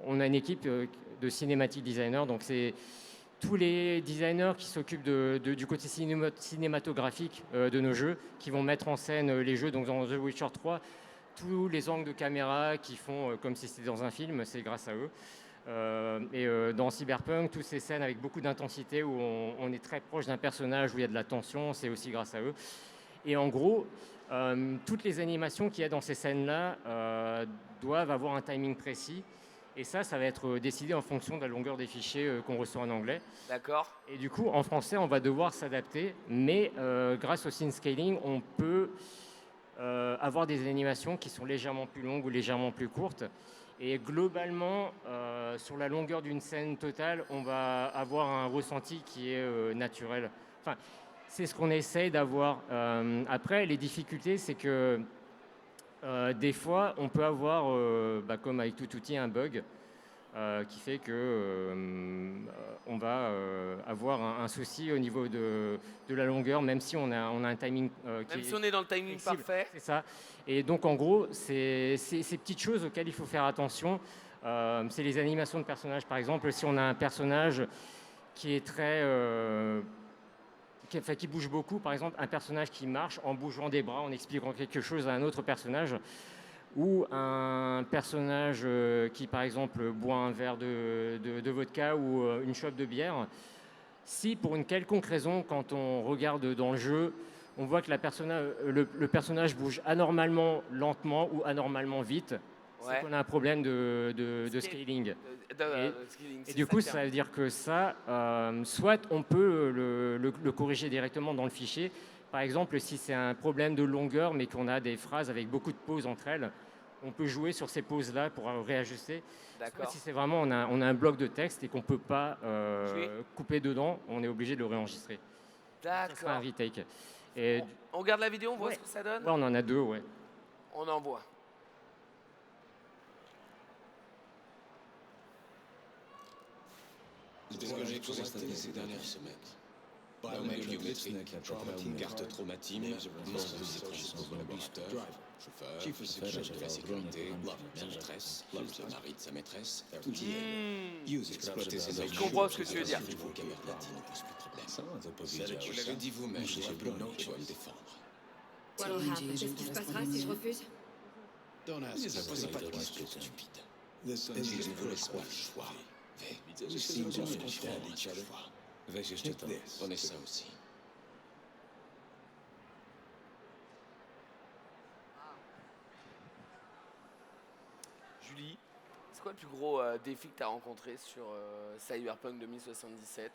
on a une équipe de cinématic designers, donc c'est tous les designers qui s'occupent du côté cinématographique de nos jeux, qui vont mettre en scène les jeux. Donc dans The Witcher 3, tous les angles de caméra qui font comme si c'était dans un film, c'est grâce à eux. Dans Cyberpunk, toutes ces scènes avec beaucoup d'intensité où on est très proche d'un personnage, où il y a de la tension, c'est aussi grâce à eux. Et en gros, toutes les animations qu'il y a dans ces scènes-là doivent avoir un timing précis. Et ça va être décidé en fonction de la longueur des fichiers qu'on reçoit en anglais. D'accord. Et du coup, en français, on va devoir s'adapter. Mais grâce au scene scaling, on peut avoir des animations qui sont légèrement plus longues ou légèrement plus courtes. Et globalement, sur la longueur d'une scène totale, on va avoir un ressenti qui est naturel. Enfin, c'est ce qu'on essaye d'avoir. Après, les difficultés, c'est que des fois, on peut avoir, comme avec tout outil, un bug qui fait que on va avoir un souci au niveau de la longueur, même si on a un timing qui Même si on est dans le timing flexible. parfait. C'est ça. Et donc, en gros, c'est ces petites choses auxquelles il faut faire attention. C'est les animations de personnages, par exemple. Si on a un personnage qui est très... qui bouge beaucoup, par exemple, un personnage qui marche en bougeant des bras, en expliquant quelque chose à un autre personnage, ou un personnage qui, par exemple, boit un verre de vodka ou une chope de bière. Si, pour une quelconque raison, quand on regarde dans le jeu, on voit que le personnage bouge anormalement lentement ou anormalement vite, c'est qu'on a un problème de scaling. Et du coup, ça veut dire que ça, soit on peut le corriger directement dans le fichier. Par exemple, si c'est un problème de longueur, mais qu'on a des phrases avec beaucoup de pauses entre elles, on peut jouer sur ces pauses-là pour réajuster. Soit si c'est vraiment, on a un bloc de texte et qu'on ne peut pas couper dedans, on est obligé de le réenregistrer. D'accord. Ça sera un retake. Et On regarde la vidéo, on voit ce que ça donne. ouais, on en a deux, ouais. On en voit. J'ai constaté ces dernières semaines. Biométrique, carte traumatique, monstre de séquence, collaborateur, chauffeur, chef de la sécurité, sa maîtresse, le mari de sa maîtresse, tout y est. Exploiter ses Je comprends ce que tu veux dire. Caméra platine ne pose plus de problème. Vous l'avez dit vous-même, j'ai plus de qui va me défendre. Qu'est-ce qui se passera si je refuse? Ne posez pas de questions stupides. Je ne vous laisse pas le choix. Prenez ça aussi. Julie, c'est quoi le plus gros défi que tu as rencontré sur Cyberpunk 2077?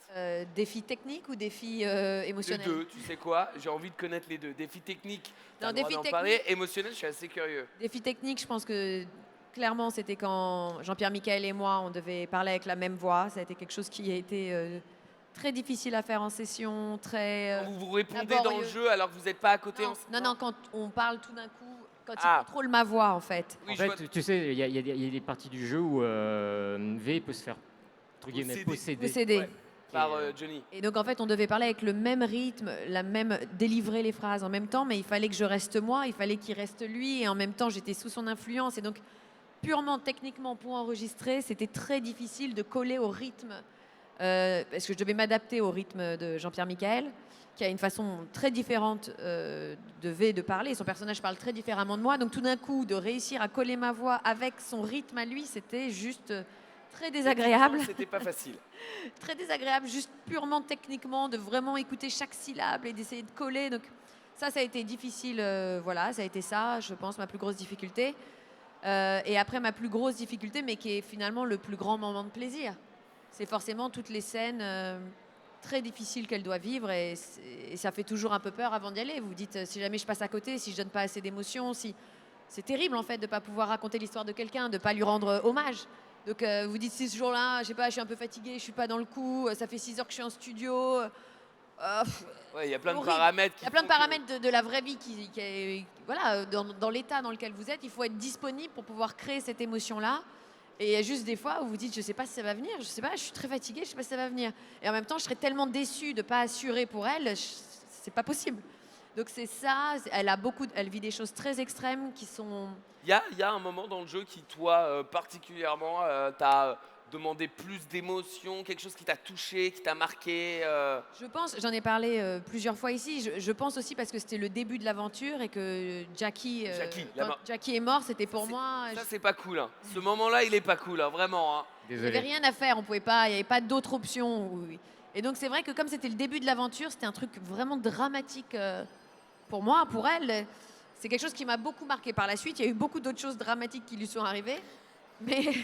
Défi technique ou défi émotionnel? Les deux, tu sais quoi? J'ai envie de connaître les deux. Défi technique, tu as le droit défi d'en technique. parler. Émotionnel, je suis assez curieux. Défi technique, je pense que clairement, c'était quand Jean-Pierre Michael et moi, on devait parler avec la même voix. Ça a été quelque chose qui a été très difficile à faire en session, très Vous vous répondez laborieux. dans le jeu alors que vous n'êtes pas à côté. Non, quand on parle tout d'un coup, quand il contrôle ma voix, en fait. En fait, tu sais, il y a des parties du jeu où V peut se faire, entre guillemets, posséder. Ouais, par Johnny. Et donc, en fait, on devait parler avec le même rythme, délivrer les phrases en même temps, mais il fallait que je reste moi, il fallait qu'il reste lui, et en même temps, j'étais sous son influence. Et donc, purement techniquement, pour enregistrer, c'était très difficile de coller au rythme, parce que je devais m'adapter au rythme de Jean-Pierre Michael, qui a une façon très différente de V de parler. Son personnage parle très différemment de moi. Donc, tout d'un coup, de réussir à coller ma voix avec son rythme à lui, c'était juste très désagréable. C'était pas facile. Très désagréable, juste purement techniquement, de vraiment écouter chaque syllabe et d'essayer de coller. Donc, ça a été difficile. Voilà, ça a été ça, je pense, ma plus grosse difficulté. Et après, ma plus grosse difficulté, mais qui est finalement le plus grand moment de plaisir, c'est forcément toutes les scènes très difficiles qu'elle doit vivre. Et ça fait toujours un peu peur avant d'y aller. Vous vous dites, si jamais je passe à côté, si je donne pas assez d'émotion, si... c'est terrible en fait de ne pas pouvoir raconter l'histoire de quelqu'un, de ne pas lui rendre hommage. Donc vous dites, si ce jour-là, je sais pas, je suis un peu fatiguée, je suis pas dans le coup, ça fait 6 heures que je suis en studio. Ouais, il y a plein de horrible. paramètres. Il y a plein de paramètres de la vraie vie qui est, voilà, dans l'état dans lequel vous êtes, il faut être disponible pour pouvoir créer cette émotion-là. Et il y a juste des fois où vous dites, je sais pas si ça va venir, je sais pas, je suis très fatiguée, je sais pas si ça va venir. Et en même temps, je serais tellement déçue de pas assurer pour elle, c'est pas possible. Donc c'est ça, elle vit des choses très extrêmes qui sont... Il y a un moment dans le jeu qui, toi, particulièrement, t'a demandé plus d'émotion, quelque chose qui t'a touché, qui t'a marqué Je pense, j'en ai parlé plusieurs fois ici, je pense aussi parce que c'était le début de l'aventure et que Jackie est mort, c'était pour moi... Ça, c'est pas cool. Hein. Ce moment-là, il est pas cool, hein, vraiment. Hein. Il n'y avait rien à faire, on pouvait pas, il n'y avait pas d'autre option. Et donc c'est vrai que comme c'était le début de l'aventure, c'était un truc vraiment dramatique pour moi, pour elle. C'est quelque chose qui m'a beaucoup marqué par la suite. Il y a eu beaucoup d'autres choses dramatiques qui lui sont arrivées. Mais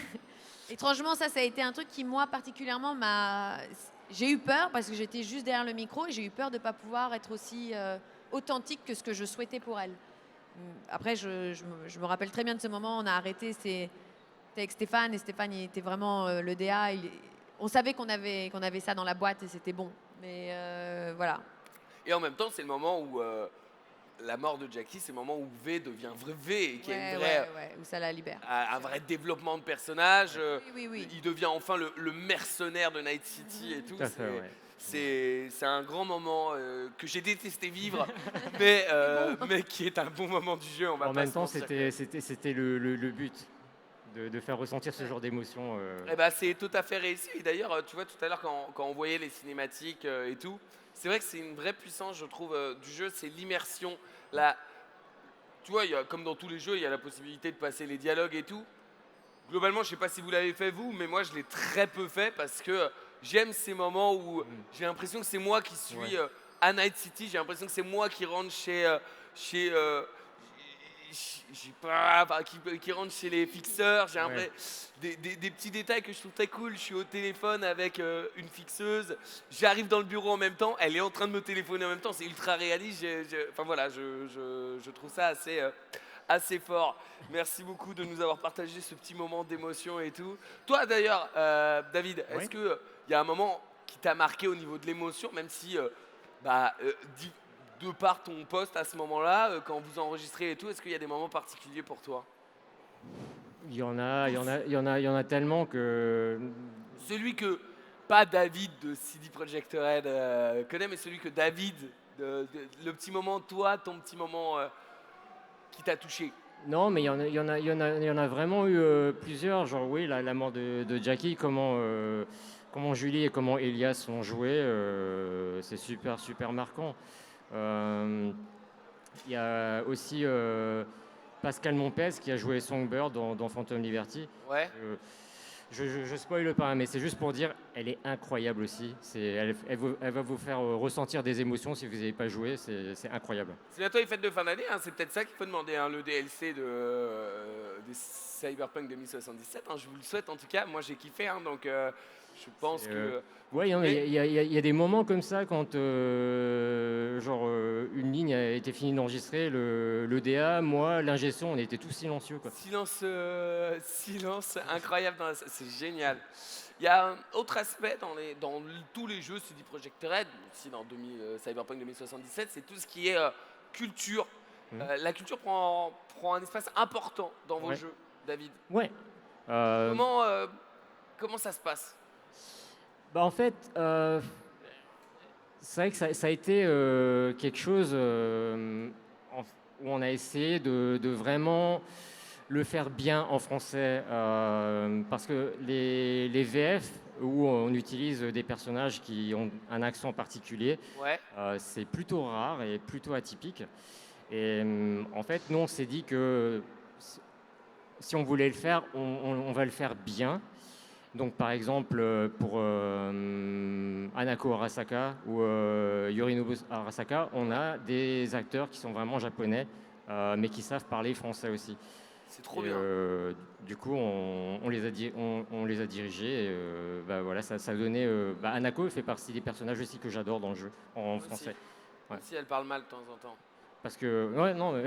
étrangement, ça a été un truc qui, moi, particulièrement, j'ai eu peur parce que j'étais juste derrière le micro et j'ai eu peur de ne pas pouvoir être aussi authentique que ce que je souhaitais pour elle. Après, je me rappelle très bien de ce moment. On a arrêté, c'était avec Stéphane et Stéphane, il était vraiment le DA. On savait qu'on avait ça dans la boîte et c'était bon. Mais voilà. Et en même temps, c'est le moment où la mort de Jackie, c'est le moment où V devient vrai V et qu'il y a une vraie, où ça la libère. un vrai développement de personnage. Oui. Il devient enfin le mercenaire de Night City et tout. Tout à fait, ouais. C'est un grand moment que j'ai détesté vivre, mais qui est un bon moment du jeu. On va En pas même se temps, mentir. c'était le but de faire ressentir ce genre d'émotion. Eh ben, c'est tout à fait réussi. Et d'ailleurs, tu vois, tout à l'heure, quand on voyait les cinématiques et tout, c'est vrai que c'est une vraie puissance, je trouve, du jeu, c'est l'immersion. Tu vois, comme dans tous les jeux, il y a la possibilité de passer les dialogues et tout. Globalement, je sais pas si vous l'avez fait vous, mais moi, je l'ai très peu fait parce que j'aime ces moments où j'ai l'impression que c'est moi qui suis à Night City, j'ai l'impression que c'est moi qui rentre qui rentre chez les fixeurs. J'ai des petits détails que je trouve très cool. Je suis au téléphone avec une fixeuse. J'arrive dans le bureau en même temps. Elle est en train de me téléphoner en même temps. C'est ultra réaliste. Enfin voilà, je trouve ça assez fort. Merci beaucoup de nous avoir partagé ce petit moment d'émotion et tout. Toi d'ailleurs, David, est-ce qu'il y a un moment qui t'a marqué au niveau de l'émotion, même si de par ton poste à ce moment-là, quand vous enregistrez et tout, est-ce qu'il y a des moments particuliers pour toi? Il y en a tellement que... Celui que, pas David de CD Projekt Red connaît, mais celui que David, le petit moment, toi, ton petit moment qui t'a touché. Non, mais il y en a vraiment eu plusieurs. Genre, oui, la mort de Jackie, comment Julie et comment Elias ont joué, c'est super, super marquant. Il y a aussi Pascal Montpez qui a joué Songbird dans Phantom Liberty. Ouais. Je spoile pas, mais c'est juste pour dire, elle est incroyable aussi. Elle va vous faire ressentir des émotions si vous n'avez pas joué, c'est incroyable. C'est bientôt les fêtes de fin d'année, hein, c'est peut-être ça qu'il faut demander, le DLC de Cyberpunk 2077. Je vous le souhaite en tout cas, moi j'ai kiffé, donc je pense que... Ouais, il y a des moments comme ça quand une ligne a été finie d'enregistrer, le DA, moi, l'ingé son, on était tous silencieux, quoi. Silence incroyable, c'est génial. Il y a un autre aspect dans tous les jeux CD Projekt Red, aussi dans Cyberpunk 2077, c'est tout ce qui est culture. La culture prend un espace important dans vos jeux, David. Ouais. Comment ça se passe? En fait, c'est vrai que ça a été quelque chose où on a essayé de vraiment le faire bien en français, parce que les VF, où on utilise des personnages qui ont un accent particulier, c'est plutôt rare et plutôt atypique. Et en fait, nous, on s'est dit que si on voulait le faire, on va le faire bien. Donc, par exemple, pour Hanako Arasaka ou Yorinobu Arasaka, on a des acteurs qui sont vraiment japonais, mais qui savent parler français aussi. C'est trop bien. Du coup, on les a dirigés. Et, voilà, ça a donné... Hanako fait partie des personnages aussi que j'adore dans le jeu, en français. Même si elle parle mal de temps en temps. Parce que... Ouais, non, mais...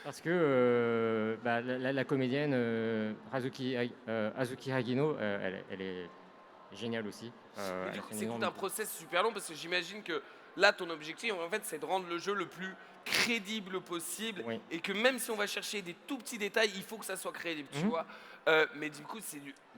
Parce que la comédienne Azuki Hagino, elle est géniale aussi. C'est un process super long parce que j'imagine que là, ton objectif, en fait, c'est de rendre le jeu le plus crédible possible et que même si on va chercher des tout petits détails, il faut que ça soit crédible, tu vois. Mais du coup,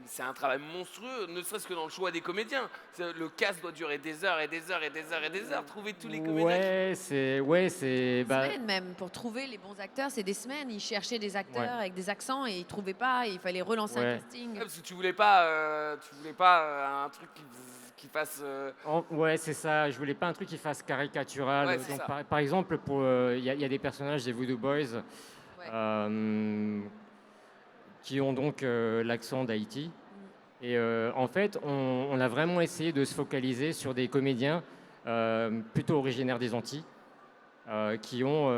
c'est un travail monstrueux, ne serait-ce que dans le choix des comédiens. Le cast doit durer des heures et des heures et des heures et des heures. Trouver tous les comédiens. C'est des semaines même pour trouver les bons acteurs. C'est des semaines. Ils cherchaient des acteurs avec des accents et ils trouvaient pas. Il fallait relancer un casting. Parce que tu voulais pas un truc qui fasse. Ouais, c'est ça. Je voulais pas un truc qui fasse caricatural. Ouais, donc, par exemple, il y a des personnages des Voodoo Boys. Qui ont donc l'accent d'Haïti. Et en fait, on a vraiment essayé de se focaliser sur des comédiens plutôt originaires des Antilles, qui ont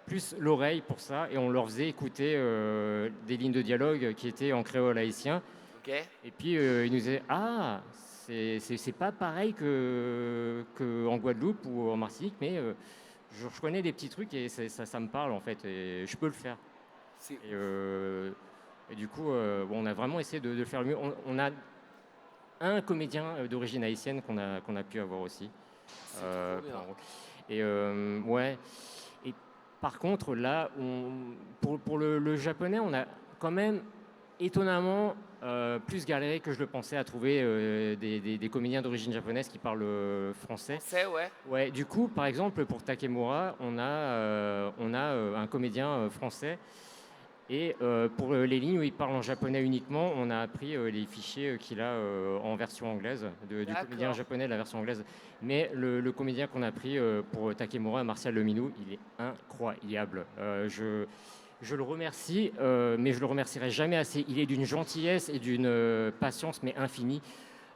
plus l'oreille pour ça, et on leur faisait écouter des lignes de dialogue qui étaient en créole haïtien. Et puis ils nous disaient « Ah, c'est pas pareil qu'en Guadeloupe ou en Martinique, mais je connais des petits trucs et ça me parle en fait, et je peux le faire. » Et du coup, on a vraiment essayé de faire le mieux. On a un comédien d'origine haïtienne qu'on a pu avoir aussi. Et ouais. Et par contre, là, pour le japonais, on a quand même étonnamment plus galéré que je le pensais à trouver des comédiens d'origine japonaise qui parlent français. Ouais. Ouais. Du coup, par exemple, pour Takemura, on a un comédien français. Et pour les lignes où il parle en japonais uniquement, on a appris les fichiers qu'il a en version anglaise, du comédien japonais de la version anglaise. Mais le comédien qu'on a pris pour Takemura, Martial Leminou, il est incroyable. Je le remercie, mais je le remercierai jamais assez. Il est d'une gentillesse et d'une patience, mais infinie.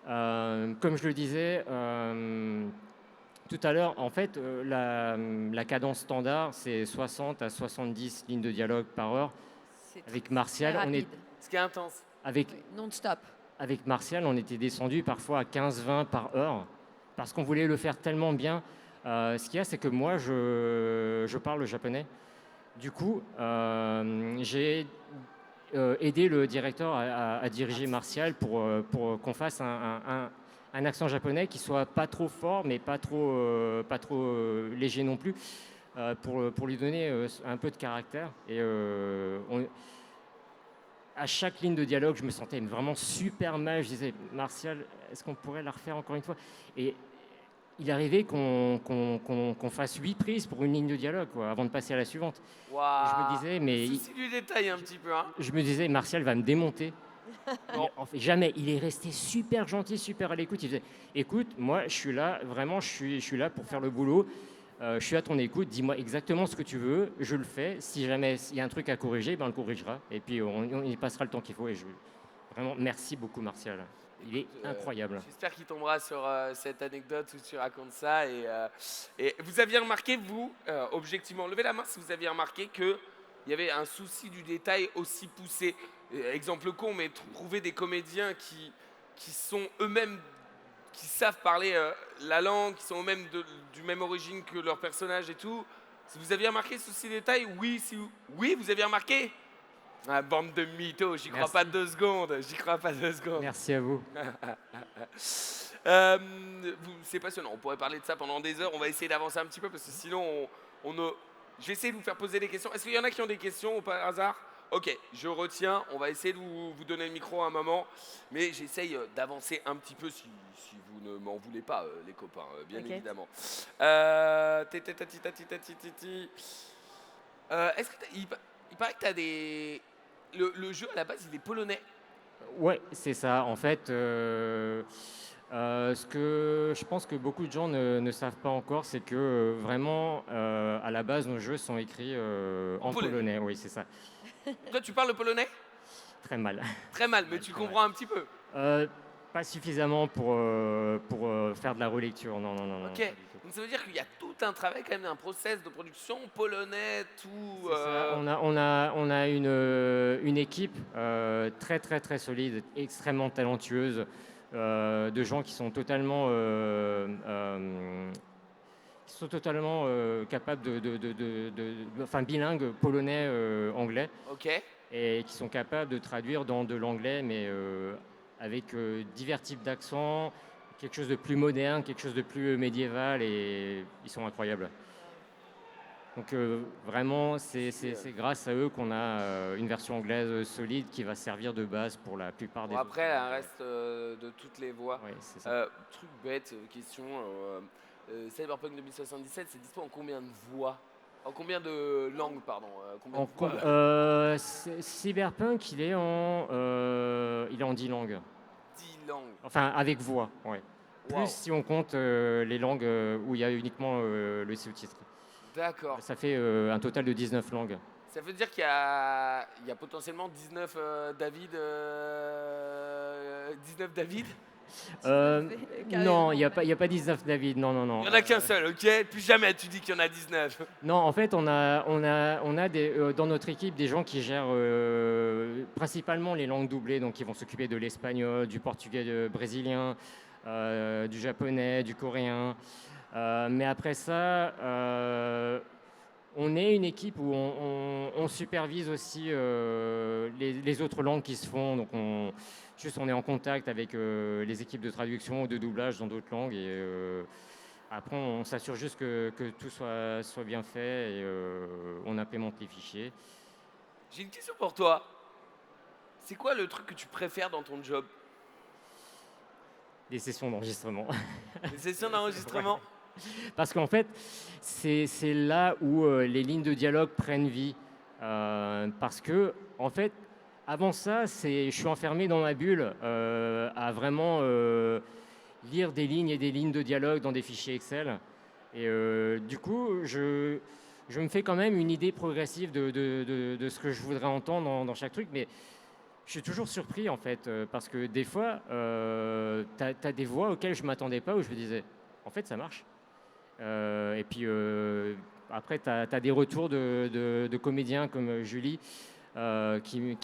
Comme je le disais tout à l'heure, en fait, la cadence standard, c'est 60 à 70 lignes de dialogue par heure. Avec Martial, on est Ce qui est intense. Non-stop. Avec Martial, on était descendu parfois à 15-20 par heure parce qu'on voulait le faire tellement bien. Ce qu'il y a, c'est que moi, je parle japonais. Du coup, j'ai aidé le directeur à diriger Martial pour qu'on fasse un accent japonais qui soit pas trop fort, mais pas trop léger non plus. Pour lui donner un peu de caractère. Et à chaque ligne de dialogue, je me sentais vraiment super mal. Je disais, Martial, est-ce qu'on pourrait la refaire encore une fois? Et il arrivait qu'on fasse 8 prises pour une ligne de dialogue, quoi, avant de passer à la suivante. Wow. Je me disais, mais... Souci du détail un petit peu. Hein. Je me disais, Martial va me démonter. En fait, jamais. Il est resté super gentil, super à l'écoute. Il faisait, écoute, moi, je suis là, vraiment, je suis là pour faire le boulot. Je suis à ton écoute, dis-moi exactement ce que tu veux, je le fais. Si jamais il y a un truc à corriger, ben on le corrigera. Et puis on y passera le temps qu'il faut. Et vraiment, merci beaucoup, Martial. Il est incroyable. J'espère qu'il tombera sur cette anecdote où tu racontes ça. Et vous aviez remarqué, vous, objectivement, levez la main si vous aviez remarqué qu'il y avait un souci du détail aussi poussé. Exemple con, mais trouver des comédiens qui sont eux-mêmes qui savent parler la langue, qui sont eux-mêmes du même origine que leur personnage et tout. Si vous aviez remarqué ce souci détail, oui, vous aviez remarqué. Ah, bande de mythos, j'y crois pas 2 secondes. Merci à vous. C'est passionnant, on pourrait parler de ça pendant des heures. On va essayer d'avancer un petit peu parce que sinon, je vais essayer de vous faire poser des questions. Est-ce qu'il y en a qui ont des questions par hasard? Ok, je retiens, on va essayer de vous donner le micro à un moment, mais j'essaye d'avancer un petit peu si vous ne m'en voulez pas, les copains, bien évidemment. Est-ce que il paraît que tu as des... Le jeu, à la base, il est polonais. Ouais, c'est ça. En fait, ce que je pense que beaucoup de gens ne savent pas encore, c'est que vraiment, à la base, nos jeux sont écrits en polonais. Oui, c'est ça. Toi, tu parles le polonais? Très mal. Très mal, mais tu comprends un petit peu? Pas suffisamment pour faire de la relecture, non. Ok, donc ça veut dire qu'il y a tout un travail, quand même, un process de production polonais, tout... Ça. On a une équipe très, très, très solide, extrêmement talentueuse, de gens qui sont totalement... capables enfin bilingues polonais-anglais, et qui sont capables de traduire dans de l'anglais, mais avec divers types d'accents, quelque chose de plus moderne, quelque chose de plus médiéval, et ils sont incroyables. Donc vraiment, c'est grâce à eux qu'on a une version anglaise solide qui va servir de base pour la plupart des... Après, il reste de toutes les voix. Ouais, c'est ça. Truc bête, question... Cyberpunk 2077, c'est dispo en combien de voix? En combien de langues, pardon? Cyberpunk, il est en 10 langues. 10 langues. Enfin, avec voix, ouais. Plus si on compte les langues où il y a uniquement le sous-titre. D'accord. Ça fait un total de 19 langues. Ça veut dire qu'il y a potentiellement 19 David... 19 David? Non, il n'y a pas 19 David, non. Il n'y en a qu'un seul, ok? Plus jamais tu dis qu'il y en a 19. Non, en fait, on a dans notre équipe des gens qui gèrent principalement les langues doublées, donc ils vont s'occuper de l'espagnol, du portugais brésilien, du japonais, du coréen. Mais après ça, on est une équipe où on supervise aussi les autres langues qui se font, donc on est en contact avec les équipes de traduction ou de doublage dans d'autres langues, et Après, on s'assure juste que tout soit bien fait et on implémente les fichiers. J'ai une question pour toi. C'est quoi le truc que tu préfères dans ton job? Les sessions d'enregistrement. Les sessions d'enregistrement? Parce qu'en fait, c'est là où les lignes de dialogue prennent vie. Parce que, en fait, avant ça, je suis enfermé dans ma bulle à vraiment lire des lignes et des lignes de dialogue dans des fichiers Excel. Et du coup, je me fais quand même une idée progressive de ce que je voudrais entendre dans chaque truc. Mais je suis toujours surpris, en fait, parce que des fois, tu as des voix auxquelles je ne m'attendais pas, où je me disais, en fait, ça marche. Et puis, après, tu as des retours de comédiens comme Julie qui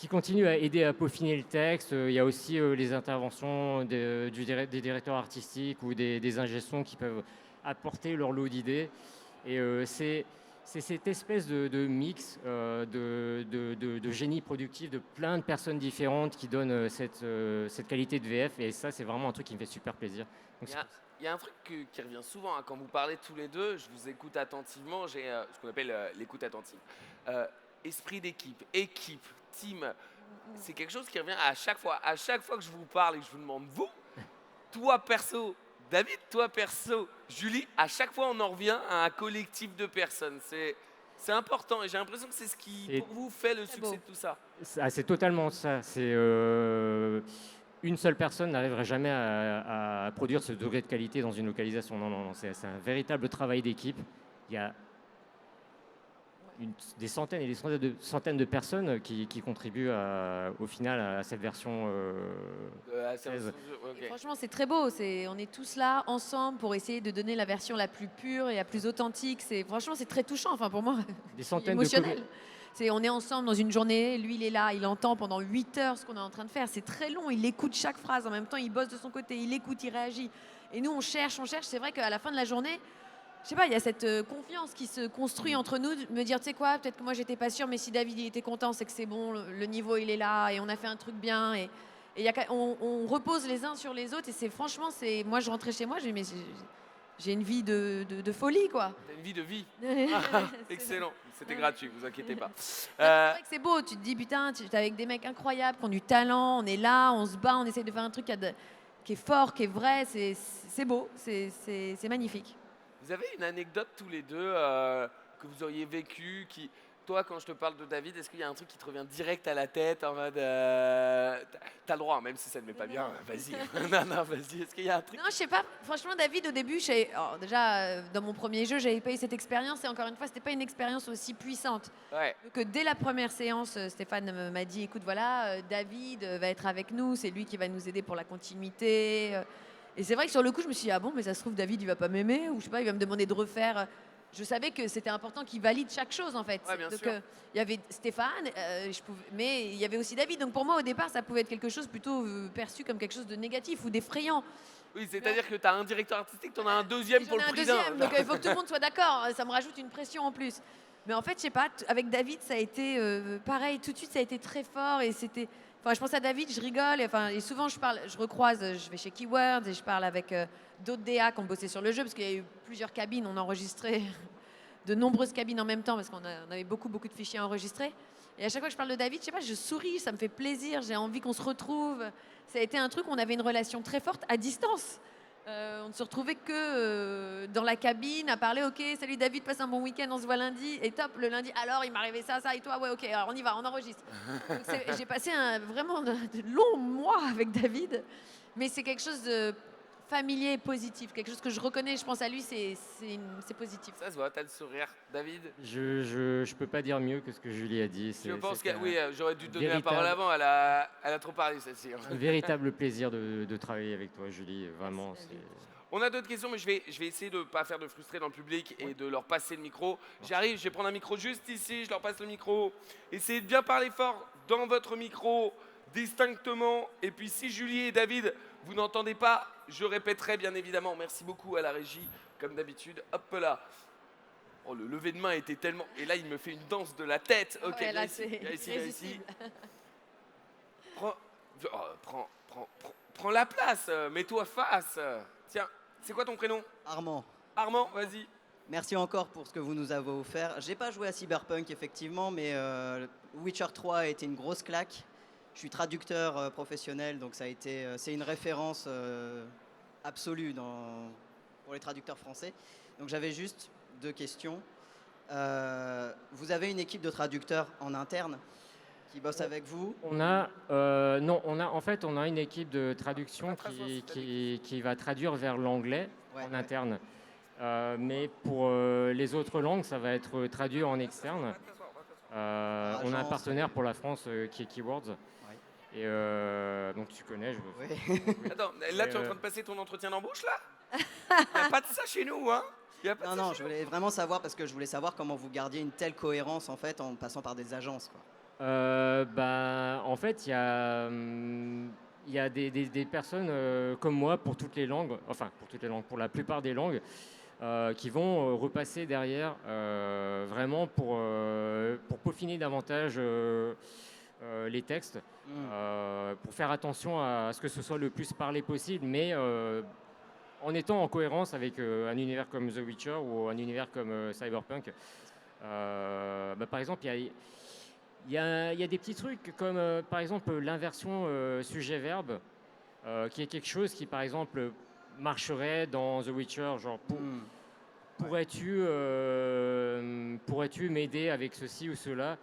continuent à aider à peaufiner le texte. Il y a aussi les interventions des directeurs artistiques ou des ingé-sons qui peuvent apporter leur lot d'idées. Et c'est cette espèce de mix de génie productif de plein de personnes différentes qui donne cette qualité de VF. Et ça, c'est vraiment un truc qui me fait super plaisir. Donc, Il y a un truc qui revient souvent hein, quand vous parlez tous les deux, je vous écoute attentivement, j'ai ce qu'on appelle l'écoute attentive. Esprit d'équipe, team, c'est quelque chose qui revient à chaque fois. À chaque fois que je vous parle et que je vous demande, vous, toi perso, David, toi perso, Julie, à chaque fois on en revient à un collectif de personnes. C'est important et j'ai l'impression que c'est ce qui, pour vous, fait le succès de tout ça. C'est totalement ça. C'est une seule personne n'arriverait jamais à produire ce degré de qualité dans une localisation. Non, c'est un véritable travail d'équipe. Il y a des centaines et des centaines de personnes qui contribuent au final à cette version 16. Et franchement, c'est très beau. On est tous là ensemble pour essayer de donner la version la plus pure et la plus authentique. Franchement, c'est très touchant. Enfin, pour moi, des centaines émotionnel. On est ensemble dans une journée, lui il est là, il entend pendant 8 heures ce qu'on est en train de faire. C'est très long, il écoute chaque phrase, en même temps il bosse de son côté, il écoute, il réagit. Et nous on cherche. C'est vrai qu'à la fin de la journée, je sais pas, il y a cette confiance qui se construit entre nous, de me dire, tu sais quoi, peut-être que moi j'étais pas sûre, mais si David il était content, c'est que c'est bon, le niveau il est là et on a fait un truc bien. Et on repose les uns sur les autres et franchement, moi je rentrais chez moi, j'ai une vie de folie, quoi. T'as une vie de vie. Excellent. C'était gratuit, vous inquiétez pas. C'est vrai que c'est beau. Tu te dis, putain, tu es avec des mecs incroyables qui ont du talent. On est là, on se bat, on essaie de faire un truc qui est fort, qui est vrai. C'est beau, c'est magnifique. Vous avez une anecdote tous les deux que vous auriez vécue Toi, quand je te parle de David, est-ce qu'il y a un truc qui te revient direct à la tête en mode t'as le droit, même si ça ne met pas bien, vas-y. non, vas-y, est-ce qu'il y a un truc? Non, je sais pas. Franchement, David, au début, déjà, dans mon premier jeu, j'avais pas eu cette expérience. Et encore une fois, c'était pas une expérience aussi puissante. Ouais. Que dès la première séance, Stéphane m'a dit, écoute, voilà, David va être avec nous. C'est lui qui va nous aider pour la continuité. Et c'est vrai que sur le coup, je me suis dit, ah bon, mais ça se trouve, David, il va pas m'aimer. Ou je sais pas, il va me demander de refaire... Je savais que c'était important qu'il valide chaque chose, en fait. Ouais, bien donc, sûr. il y avait Stéphane, mais il y avait aussi David. Donc, pour moi, au départ, ça pouvait être quelque chose plutôt perçu comme quelque chose de négatif ou d'effrayant. Oui, c'est-à-dire que tu as un directeur artistique, tu en as un deuxième pour le prix d'un. Donc, il faut que tout le monde soit d'accord. Ça me rajoute une pression en plus. Mais en fait, je sais pas, avec David, ça a été pareil. Tout de suite, ça a été très fort. Et c'était... Enfin, je pense à David, je rigole. Et souvent, je recroise, je vais chez Keywords et je parle avec d'autres DA qui ont bossé sur le jeu parce qu'il y a eu plusieurs cabines. On a enregistré de nombreuses cabines en même temps parce qu'on avait beaucoup de fichiers à enregistrer. Et à chaque fois que je parle de David, je sais pas, je souris, ça me fait plaisir. J'ai envie qu'on se retrouve. Ça a été un truc où on avait une relation très forte à distance. On ne se retrouvait que dans la cabine à parler. Ok, salut David, passe un bon week-end, on se voit lundi. Et top, le lundi, alors il m'est arrivé ça, et toi, ouais, ok, alors on y va, on enregistre. J'ai passé vraiment de longs mois avec David, mais c'est quelque chose de familier et positif, quelque chose que je reconnais, je pense à lui, c'est positif. Ça se voit, t'as le sourire. David? Je peux pas dire mieux que ce que Julie a dit. Je pense que oui, j'aurais dû donner la parole avant, elle a trop parlé celle-ci. Un véritable plaisir de travailler avec toi, Julie, vraiment. On a d'autres questions, mais je vais essayer de ne pas faire de frustrer dans le public et de leur passer le micro. J'arrive, je vais prendre un micro juste ici, je leur passe le micro. Essayez de bien parler fort dans votre micro, distinctement. Et puis si Julie et David, vous n'entendez pas, je répéterai bien évidemment. Merci beaucoup à la régie, comme d'habitude. Hop là. Oh, le lever de main était tellement... Et là, il me fait une danse de la tête. Ok, viens ici. Prends la place, mets-toi face. Tiens, c'est quoi ton prénom? Armand. Armand, vas-y. Merci encore pour ce que vous nous avez offert. J'ai pas joué à Cyberpunk effectivement, mais Witcher 3 a été une grosse claque. Je suis traducteur professionnel, donc c'est une référence absolue pour les traducteurs français. Donc j'avais juste 2 questions. Vous avez une équipe de traducteurs en interne qui bosse avec vous? On a une équipe de traduction qui va traduire vers l'anglais en interne. Mais pour les autres langues, ça va être traduit en externe. On a un partenaire pour la France qui est Keywords. Et donc tu connais, je veux. Oui. Attends, là tu es en train de passer ton entretien d'embauche là? Il n'y a pas de ça chez nous, hein? Non, je voulais vraiment savoir parce que je voulais savoir comment vous gardiez une telle cohérence en fait en passant par des agences, quoi. En fait, il y a des personnes comme moi pour toutes les langues, pour la plupart des langues, qui vont repasser derrière vraiment pour peaufiner davantage les textes, pour faire attention à ce que ce soit le plus parlé possible, mais en étant en cohérence avec un univers comme The Witcher ou un univers comme Cyberpunk. Par exemple, il y a des petits trucs comme par exemple l'inversion sujet-verbe, qui est quelque chose qui par exemple marcherait dans The Witcher, genre pourrais-tu m'aider avec ceci ou cela?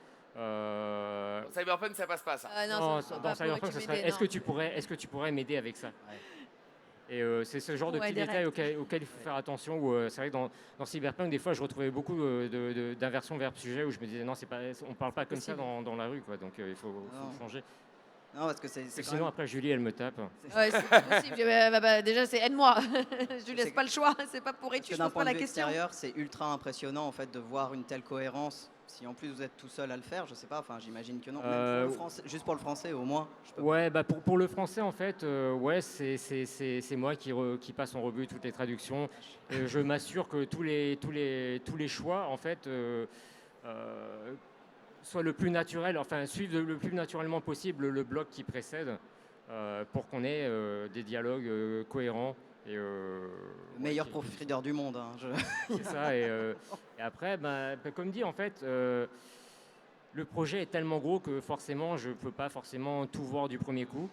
Cyberpunk, ça passe pas ça. Non, dans Cyberpunk, ça serait est-ce que tu pourrais m'aider avec ça? Et c'est ce genre de petits détails auxquels il faut faire attention. C'est vrai que dans Cyberpunk, des fois, je retrouvais beaucoup d'inversions verbe-sujet où je me disais non, on ne parle pas comme ça dans la rue, quoi. Donc il faut changer. Non, parce que sinon, après, Julie, elle me tape. Ouais, c'est possible. Déjà, c'est aide-moi. Je lui laisse pas le choix. C'est pas pourrais-tu, je pose pas la question. D'un point de vue extérieur, c'est ultra impressionnant en fait de voir une telle cohérence. Si en plus vous êtes tout seul à le faire, je sais pas. Enfin, j'imagine que non. Même pour le français, juste pour le français, au moins. Pour le français, en fait, c'est moi qui passe en revue toutes les traductions. Je m'assure que tous les choix, en fait, soit le plus naturel, enfin suivre le plus naturellement possible le bloc qui précède pour qu'on ait des dialogues cohérents. Et, le meilleur proofreader du monde. Hein, C'est ça. Et après, comme dit, en fait, le projet est tellement gros que forcément, je ne peux pas forcément tout voir du premier coup.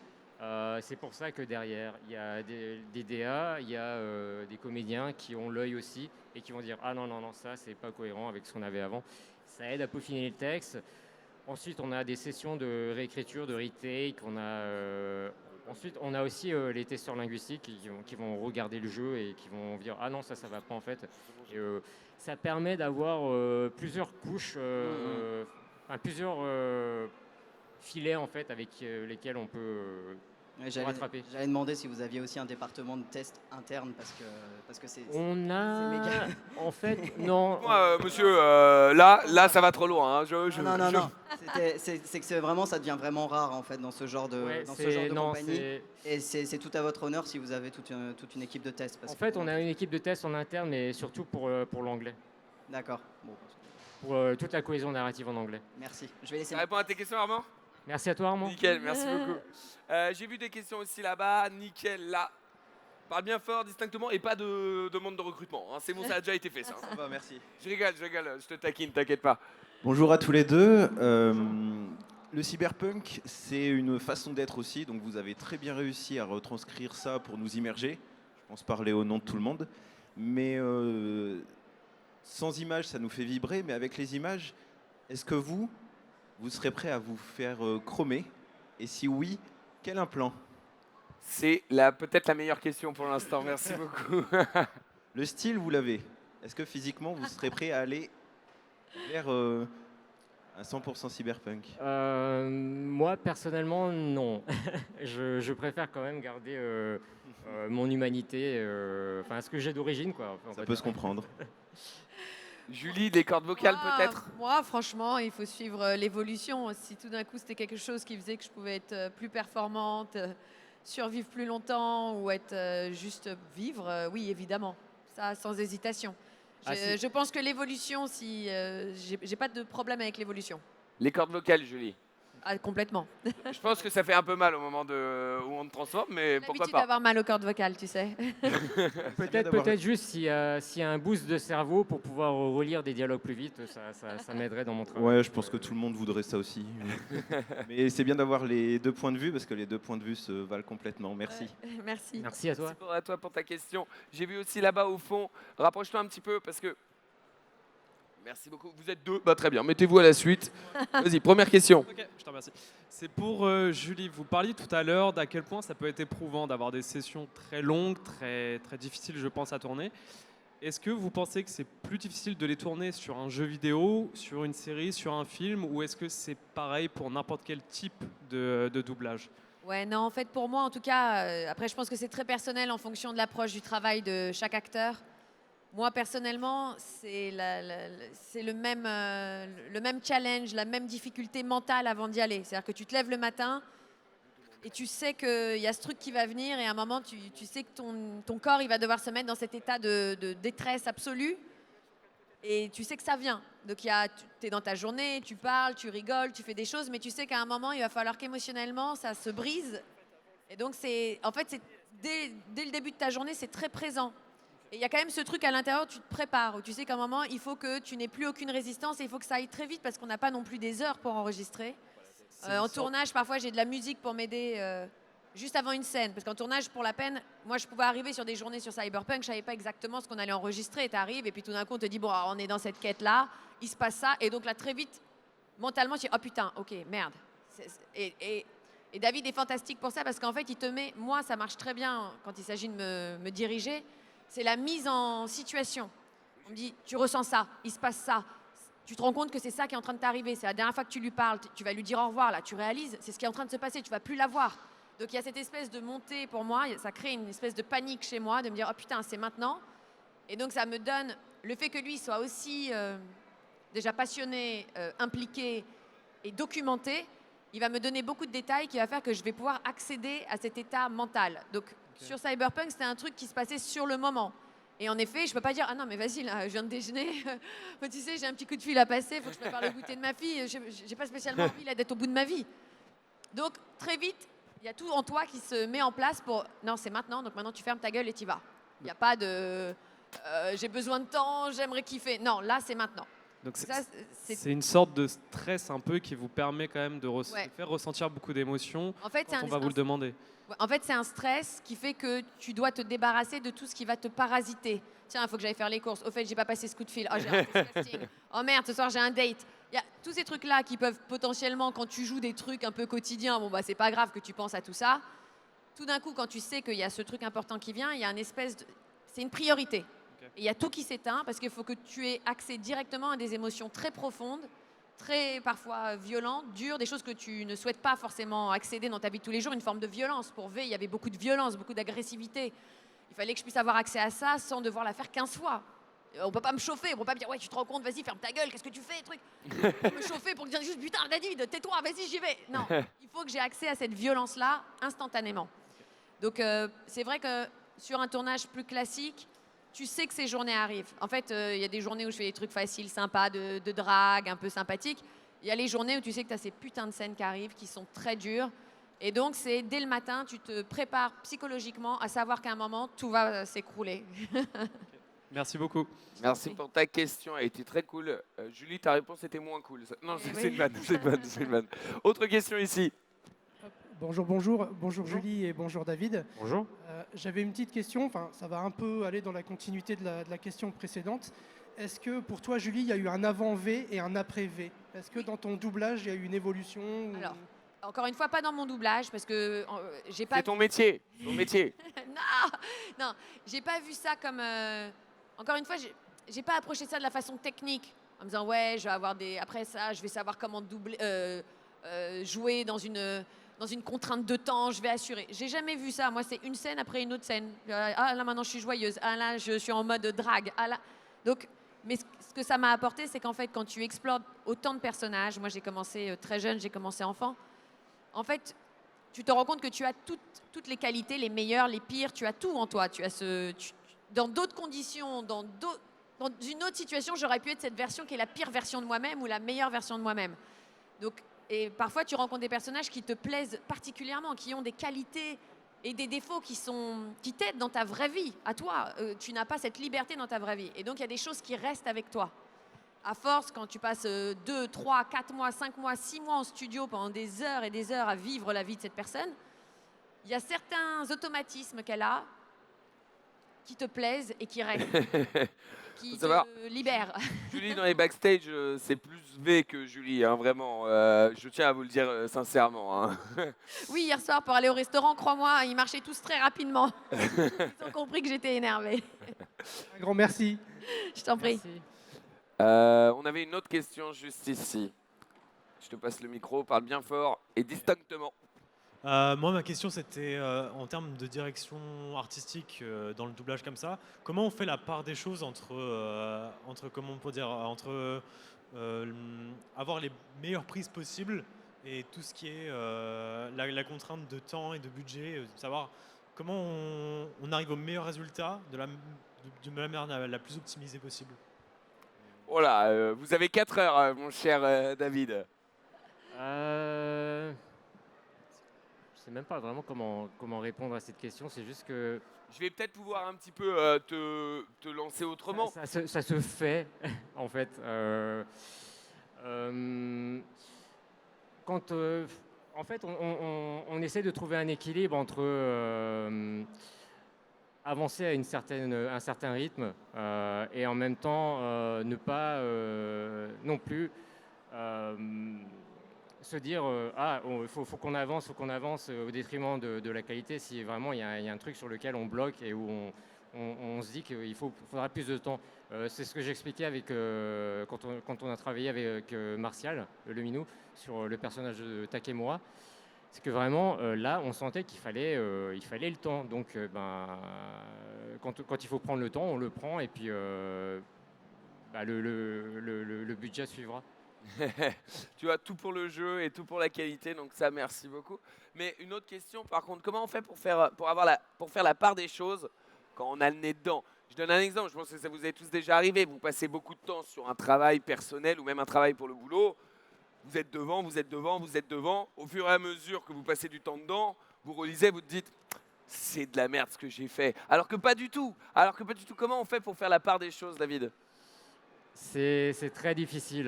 C'est pour ça que derrière, il y a des DA, il y a des comédiens qui ont l'œil aussi et qui vont dire « Ah non, ça, c'est pas cohérent avec ce qu'on avait avant ». Ça aide à peaufiner le texte. Ensuite, on a des sessions de réécriture, de retake. Ensuite, on a aussi les testeurs linguistiques qui vont regarder le jeu et qui vont dire « Ah non, ça va pas en fait ». Et ça permet d'avoir plusieurs couches, plusieurs filets en fait avec lesquels on peut rattraper. J'allais demander si vous aviez aussi un département de test interne parce que c'est méga. En fait, non. Moi, monsieur, là, ça va trop loin. Hein. Non. C'est que vraiment, ça devient vraiment rare en fait dans ce genre de compagnie. Et c'est tout à votre honneur si vous avez toute une équipe de test. En fait, on a une équipe de test en interne, mais surtout pour l'anglais. D'accord. Bon. Pour toute la cohésion narrative en anglais. Merci. Je vais laisser. Ça répond à tes questions, Armand? Merci à toi, Armand. Nickel, merci beaucoup. J'ai vu des questions aussi là-bas. Nickel, là. Parle bien fort, distinctement, et pas de demande de recrutement. Hein. C'est bon, ça a déjà été fait, ça. Ça va, merci. Je rigole, je te taquine, t'inquiète pas. Bonjour à tous les deux. Le cyberpunk, c'est une façon d'être aussi, donc vous avez très bien réussi à retranscrire ça pour nous immerger. Je pense parler au nom de tout le monde. Mais sans images, ça nous fait vibrer, mais avec les images, est-ce que vous serez prêt à vous faire chromer? Et si oui, quel implant? C'est peut-être la meilleure question pour l'instant, merci beaucoup. Le style, vous l'avez. Est-ce que physiquement, vous serez prêt à aller vers un 100% cyberpunk? Moi, personnellement, non. je préfère quand même garder mon humanité, ce que j'ai d'origine, quoi. Ça peut se comprendre. Julie, des cordes vocales peut-être? Moi, franchement, il faut suivre l'évolution. Si tout d'un coup, c'était quelque chose qui faisait que je pouvais être plus performante, survivre plus longtemps ou être juste vivre, oui, évidemment. Ça, sans hésitation. Je pense que l'évolution, j'ai pas de problème avec l'évolution. Les cordes vocales, Julie? Ah, complètement. Je pense que ça fait un peu mal au moment où on te transforme, mais pourquoi L'habitude pas. d'avoir mal aux cordes vocales, tu sais. Peut-être juste s'il y a un boost de cerveau pour pouvoir relire des dialogues plus vite, ça m'aiderait dans mon travail. Ouais, je pense que tout le monde voudrait ça aussi. Mais c'est bien d'avoir les deux points de vue parce que les deux points de vue se valent complètement. Merci. Merci. Merci à toi. Merci à toi pour ta question. J'ai vu aussi là-bas au fond, rapproche-toi un petit peu parce que... Merci beaucoup. Vous êtes deux. Bah, très bien. Mettez-vous à la suite. Vas-y, première question. Ok, je te remercie. C'est pour Julie. Vous parliez tout à l'heure d'à quel point ça peut être éprouvant d'avoir des sessions très longues, très, très difficiles, je pense, à tourner. Est-ce que vous pensez que c'est plus difficile de les tourner sur un jeu vidéo, sur une série, sur un film, ou est-ce que c'est pareil pour n'importe quel type de doublage? Ouais, non, en fait, pour moi, en tout cas, après, je pense que c'est très personnel en fonction de l'approche du travail de chaque acteur. Moi, personnellement, c'est le même challenge, la même difficulté mentale avant d'y aller. C'est-à-dire que tu te lèves le matin et tu sais qu'il y a ce truc qui va venir et à un moment, tu sais que ton corps il va devoir se mettre dans cet état de détresse absolue et tu sais que ça vient. Donc, tu es dans ta journée, tu parles, tu rigoles, tu fais des choses, mais tu sais qu'à un moment, il va falloir qu'émotionnellement, ça se brise. Et donc, en fait, dès le début de ta journée, c'est très présent. Et il y a quand même ce truc à l'intérieur, tu te prépares, où tu sais qu'à un moment, il faut que tu n'aies plus aucune résistance et il faut que ça aille très vite parce qu'on n'a pas non plus des heures pour enregistrer. En tournage, parfois, j'ai de la musique pour m'aider juste avant une scène. Parce qu'en tournage, pour la peine, moi, je pouvais arriver sur des journées sur Cyberpunk, je ne savais pas exactement ce qu'on allait enregistrer. Tu arrives et puis tout d'un coup, on te dit, bon, alors, on est dans cette quête-là, il se passe ça. Et donc là, très vite, mentalement, tu dis, oh putain, ok, merde. Et David est fantastique pour ça parce qu'en fait, il te met, moi, ça marche très bien quand il s'agit de me diriger. C'est la mise en situation. On me dit, tu ressens ça, il se passe ça. Tu te rends compte que c'est ça qui est en train de t'arriver. C'est la dernière fois que tu lui parles, tu vas lui dire au revoir. Là, tu réalises, c'est ce qui est en train de se passer, tu vas plus la voir. Donc il y a cette espèce de montée pour moi, ça crée une espèce de panique chez moi, de me dire, oh putain, c'est maintenant. Et donc ça me donne, le fait que lui soit aussi déjà passionné, impliqué et documenté, il va me donner beaucoup de détails qui va faire que je vais pouvoir accéder à cet état mental. Donc, sur Cyberpunk, c'était un truc qui se passait sur le moment. Et en effet, je ne peux pas dire « Ah non, mais vas-y, là, je viens de déjeuner. Tu sais, j'ai un petit coup de fil à passer. Il faut que je prépare le goûter de ma fille. Je n'ai pas spécialement envie d'être au bout de ma vie. » Donc, très vite, il y a tout en toi qui se met en place pour « Non, c'est maintenant. Donc, maintenant, tu fermes ta gueule et tu y vas. » Il n'y a pas de « J'ai besoin de temps, j'aimerais kiffer. » Non, là, c'est maintenant. Donc c'est une sorte de stress un peu qui vous permet quand même de faire ressentir beaucoup d'émotions en fait, quand on va vous le demander. En fait, c'est un stress qui fait que tu dois te débarrasser de tout ce qui va te parasiter. Tiens, il faut que j'aille faire les courses. Au fait, j'ai pas passé ce coup de fil. Oh, j'ai raté ce casting. Oh merde, ce soir j'ai un date. Il y a tous ces trucs-là qui peuvent potentiellement, quand tu joues des trucs un peu quotidiens, bon bah c'est pas grave que tu penses à tout ça. Tout d'un coup, quand tu sais qu'il y a ce truc important qui vient, il y a une espèce de... C'est une priorité. Et il y a tout qui s'éteint parce qu'il faut que tu aies accès directement à des émotions très profondes, très parfois violentes, dures, des choses que tu ne souhaites pas forcément accéder dans ta vie de tous les jours, une forme de violence. Pour V, il y avait beaucoup de violence, beaucoup d'agressivité. Il fallait que je puisse avoir accès à ça sans devoir la faire 15 fois. On ne peut pas me chauffer, on ne peut pas me dire « Ouais, tu te rends compte, vas-y, ferme ta gueule, qu'est-ce que tu fais, truc ?» Pour me chauffer, pour dire juste « Putain, David, tais-toi, vas-y, j'y vais !» Non, il faut que j'ai accès à cette violence-là instantanément. Donc, c'est vrai que sur un tournage plus classique, tu sais que ces journées arrivent. En fait, il y a des journées où je fais des trucs faciles, sympas, de drague, un peu sympathiques. Il y a les journées où tu sais que tu as ces putains de scènes qui arrivent, qui sont très dures. Et donc, c'est dès le matin, tu te prépares psychologiquement à savoir qu'à un moment, tout va s'écrouler. Merci beaucoup. Merci pour ta question, elle a été très cool. Julie, ta réponse était moins cool. Non, c'est une vanne, c'est une vanne. Autre question ici. Bonjour Julie et bonjour David. Bonjour. J'avais une petite question, ça va un peu aller dans la continuité de la question précédente. Est-ce que pour toi, Julie, il y a eu un avant V et un après V? Est-ce que dans ton doublage, il y a eu une évolution Alors, encore une fois, pas dans mon doublage, parce que j'ai pas... C'est ton métier, Non, j'ai pas vu ça comme... Encore une fois, j'ai pas approché ça de la façon technique, en me disant, ouais, je vais avoir des... Après ça, je vais savoir comment doubler, jouer dans une contrainte de temps, je vais assurer. J'ai jamais vu ça. Moi, c'est une scène après une autre scène. Ah, là, maintenant, je suis joyeuse. Ah, là, je suis en mode drague. Ah, là... Donc, mais ce que ça m'a apporté, c'est qu'en fait, quand tu explores autant de personnages, moi, j'ai commencé très jeune, j'ai commencé enfant. En fait, tu te rends compte que tu as toutes les qualités, les meilleures, les pires. Tu as tout en toi. Tu as dans d'autres conditions, dans une autre situation, j'aurais pu être cette version qui est la pire version de moi-même ou la meilleure version de moi-même. Donc, Et parfois, tu rencontres des personnages qui te plaisent particulièrement, qui ont des qualités et des défauts qui t'aident dans ta vraie vie. À toi, tu n'as pas cette liberté dans ta vraie vie. Et donc, il y a des choses qui restent avec toi. À force, quand tu passes 2, 3, 4 mois, 5 mois, 6 mois en studio pendant des heures et des heures à vivre la vie de cette personne, il y a certains automatismes qu'elle a qui te plaisent et qui restent, qui te libèrent. Julie, dans les backstage, c'est plus V que Julie, hein, vraiment. Je tiens à vous le dire sincèrement. Hein. Oui, hier soir, pour aller au restaurant, crois-moi, ils marchaient tous très rapidement. Ils ont compris que j'étais énervée. Un grand merci. Je t'en prie. On avait une autre question juste ici. Je te passe le micro, parle bien fort et distinctement. Moi, ma question, c'était en termes de direction artistique dans le doublage comme ça. Comment on fait la part des choses entre comment on peut dire, entre avoir les meilleures prises possibles et tout ce qui est la contrainte de temps et de budget, savoir comment on arrive au meilleur résultat de la manière la plus optimisée possible. Voilà, vous avez 4 heures, mon cher David. Je sais même pas vraiment comment répondre à cette question. C'est juste que je vais peut-être pouvoir un petit peu te lancer autrement. Ça se fait, en fait. Quand, en fait, on essaie de trouver un équilibre entre avancer à un certain rythme et en même temps ne pas non plus se dire il faut qu'on avance au détriment de la qualité si vraiment il y a un truc sur lequel on bloque et où on se dit qu'il faudra plus de temps. C'est ce que j'expliquais avec quand on a travaillé avec Martial, le Minou, sur le personnage de Takemura. C'est que vraiment, là, on sentait qu'il fallait le temps. Donc, quand il faut prendre le temps, on le prend et puis le budget suivra. Tu vois, tout pour le jeu et tout pour la qualité, donc ça, merci beaucoup. Mais une autre question, par contre, comment on fait pour faire la part des choses quand on a le nez dedans? Je donne un exemple, je pense que ça vous est tous déjà arrivé. Vous passez beaucoup de temps sur un travail personnel ou même un travail pour le boulot. Vous êtes devant, vous êtes devant, vous êtes devant. Au fur et à mesure que vous passez du temps dedans, vous relisez, vous te dites c'est de la merde ce que j'ai fait. Alors que pas du tout. Comment on fait pour faire la part des choses, David? C'est très difficile.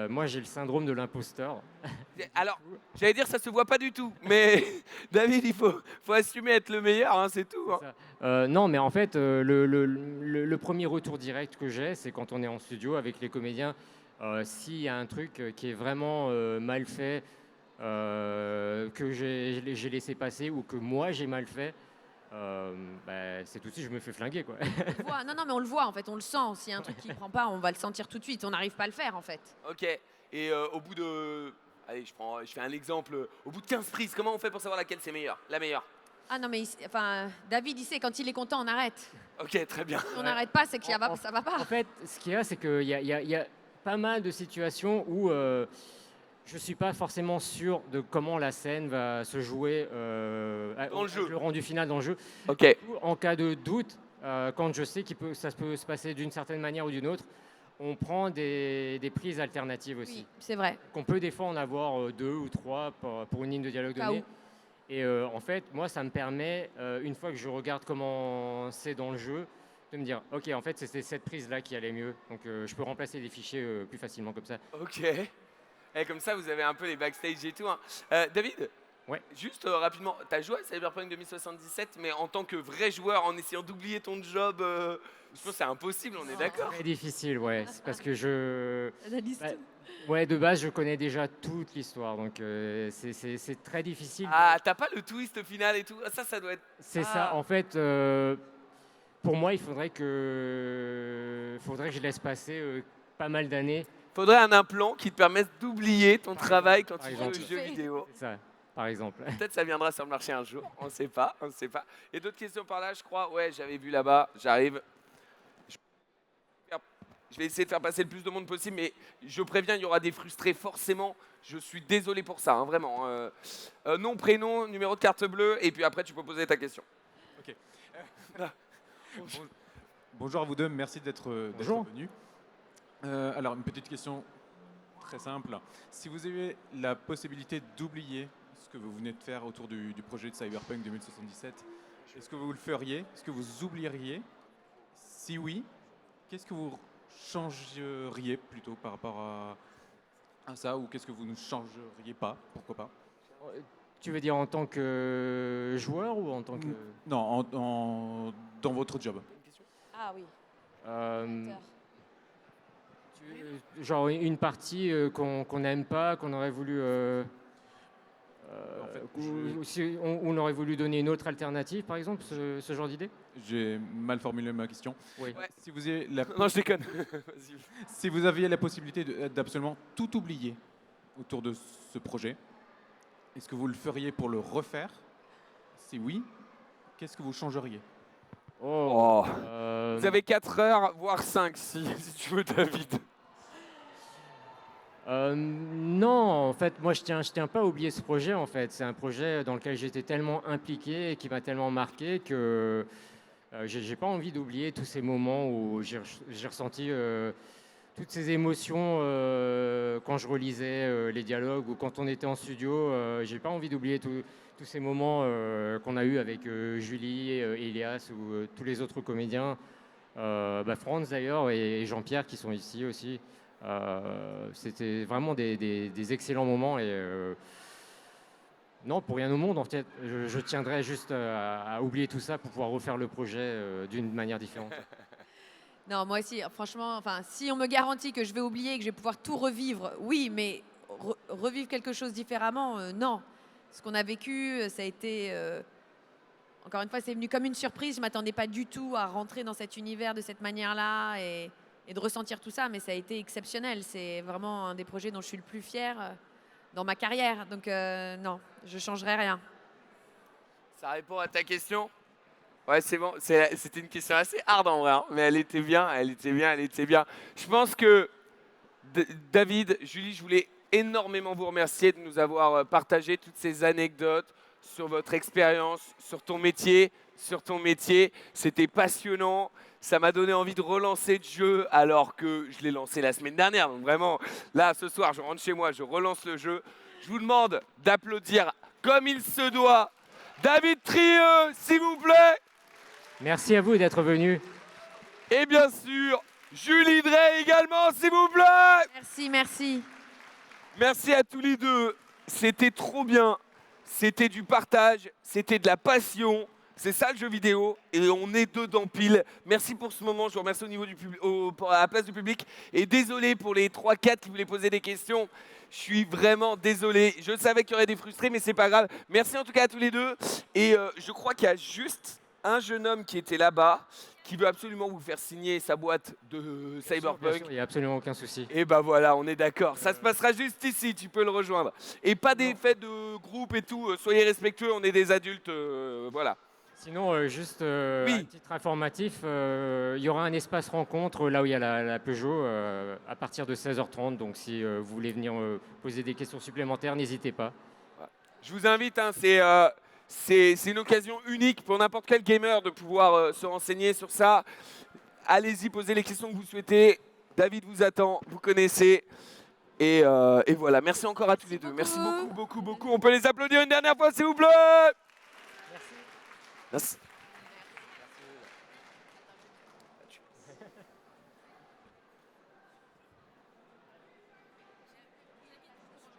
Moi, j'ai le syndrome de l'imposteur. Alors, j'allais dire ça se voit pas du tout. Mais David, il faut assumer être le meilleur, hein, c'est tout. Hein. Non, mais en fait, le premier retour direct que j'ai, c'est quand on est en studio avec les comédiens. S'il y a un truc qui est vraiment mal fait, que j'ai laissé passer ou que moi j'ai mal fait, c'est tout de suite je me fais flinguer quoi. On le voit. Non, mais on le voit en fait, on le sent. S'il y a un truc qui ne prend pas, on va le sentir tout de suite. On n'arrive pas à le faire en fait. Ok. Et au bout de, allez, je fais un exemple. Au bout de 15 prises, comment on fait pour savoir laquelle c'est la meilleure? Ah non mais David il sait quand il est content on arrête. Ok, très bien. Si on n'arrête pas, c'est que ça va pas. En fait, ce qu'il y a, c'est qu'il y a pas mal de situations où je ne suis pas forcément sûr de comment la scène va se jouer dans le jeu. Le rendu final dans le jeu. Okay. En cas de doute, quand je sais que ça peut se passer d'une certaine manière ou d'une autre, on prend des prises alternatives aussi. Oui, c'est vrai. Qu'on peut des fois en avoir 2 ou 3 pour une ligne de dialogue donnée. Et en fait, moi, ça me permet, une fois que je regarde comment c'est dans le jeu, de me dire, ok, en fait, c'était cette prise-là qui allait mieux. Donc, je peux remplacer les fichiers plus facilement comme ça. Ok. Et comme ça, vous avez un peu les backstage et tout. Hein. David, ouais. Juste rapidement, tu as joué à Cyberpunk 2077, mais en tant que vrai joueur, en essayant d'oublier ton job, je pense que c'est impossible, on est d'accord? C'est très difficile, ouais. C'est parce que Analyse tout. Ouais, de base, je connais déjà toute l'histoire, donc c'est très difficile. Ah, t'as pas le twist final et tout? Ça doit être... C'est ça, en fait, pour moi, il faudrait que je laisse passer pas mal d'années. Faudrait un implant qui te permette d'oublier ton travail quand tu joues aux jeux vidéo. C'est ça, par exemple. Peut-être ça viendra sur le marché un jour, on ne sait pas. Et d'autres questions par là, je crois? Ouais, j'avais vu là-bas, j'arrive. Je vais essayer de faire passer le plus de monde possible, mais je préviens, il y aura des frustrés forcément. Je suis désolé pour ça, hein, vraiment. Nom, prénom, numéro de carte bleue, et puis après tu peux poser ta question. Ok. Bonjour à vous deux, merci d'être venus. Alors une petite question très simple. Si vous avez la possibilité d'oublier ce que vous venez de faire autour du projet de Cyberpunk 2077, est-ce que vous le feriez? Est-ce que vous oublieriez? Si oui, qu'est-ce que vous changeriez plutôt par rapport à ça, ou qu'est-ce que vous ne changeriez pas? Pourquoi pas? Tu veux dire en tant que joueur ou en tant que... Non, dans votre job. Ah oui. Genre une partie qu'on n'aime pas, qu'on aurait voulu... on aurait voulu donner une autre alternative, par exemple, ce genre d'idée? J'ai mal formulé ma question. Oui. Ouais. Si vous avez la... Non, je déconne. Vas-y. Si vous aviez la possibilité d'absolument tout oublier autour de ce projet, est-ce que vous le feriez pour le refaire? Si oui, qu'est-ce que vous changeriez? Oh. Vous avez 4 heures, voire 5 si tu veux, David. Non, en fait, moi je tiens pas à oublier ce projet. En fait, c'est un projet dans lequel j'étais tellement impliqué et qui m'a tellement marqué que j'ai pas envie d'oublier tous ces moments où j'ai ressenti toutes ces émotions quand je relisais les dialogues ou quand on était en studio. J'ai pas envie d'oublier tous ces moments qu'on a eu avec Julie, Elias ou tous les autres comédiens, Franz d'ailleurs et Jean-Pierre qui sont ici aussi. C'était vraiment des excellents moments et non, pour rien au monde en fait, je tiendrais juste à oublier tout ça pour pouvoir refaire le projet d'une manière différente. Non, moi aussi, franchement, enfin, si on me garantit que je vais oublier et que je vais pouvoir tout revivre, oui, mais revivre quelque chose différemment, non. Ce qu'on a vécu, ça a été... encore une fois, c'est venu comme une surprise. Je ne m'attendais pas du tout à rentrer dans cet univers de cette manière-là et de ressentir tout ça, mais ça a été exceptionnel. C'est vraiment un des projets dont je suis le plus fière dans ma carrière. Donc non, je ne changerai rien. Ça répond à ta question? Ouais, c'est bon. C'était une question assez hard en vrai, hein, mais elle était bien, elle était bien, elle était bien. Je pense que David, Julie, je voulais énormément vous remercier de nous avoir partagé toutes ces anecdotes sur votre expérience, sur ton métier. C'était passionnant. Ça m'a donné envie de relancer le jeu alors que je l'ai lancé la semaine dernière. Donc vraiment, là, ce soir, je rentre chez moi, je relance le jeu. Je vous demande d'applaudir comme il se doit David Trieux, s'il vous plaît. Merci à vous d'être venu. Et bien sûr, Julie Drey également, s'il vous plaît. Merci, merci. Merci à tous les deux. C'était trop bien. C'était du partage, c'était de la passion. C'est ça le jeu vidéo et on est dedans pile. Merci pour ce moment, je vous remercie au niveau du à la place du public. Et désolé pour les 3-4 qui voulaient poser des questions. Je suis vraiment désolé. Je savais qu'il y aurait des frustrés, mais c'est pas grave. Merci en tout cas à tous les deux. Et je crois qu'il y a juste un jeune homme qui était là-bas, qui veut absolument vous faire signer sa boîte de Cyberpunk. Il n'y a absolument aucun souci. Et ben voilà, on est d'accord. Ça se passera juste ici, tu peux le rejoindre. Et pas d'effet de groupe et tout. Soyez respectueux, on est des adultes. Voilà. Sinon, juste à titre informatif, il y aura un espace rencontre là où il y a la Peugeot à partir de 16h30. Donc si vous voulez venir poser des questions supplémentaires, n'hésitez pas. Je vous invite, hein, c'est une occasion unique pour n'importe quel gamer de pouvoir se renseigner sur ça. Allez-y, posez les questions que vous souhaitez. David vous attend, vous connaissez. Et voilà, merci encore à tous les deux. Merci beaucoup, beaucoup, beaucoup. On peut les applaudir une dernière fois, s'il vous plaît. Merci.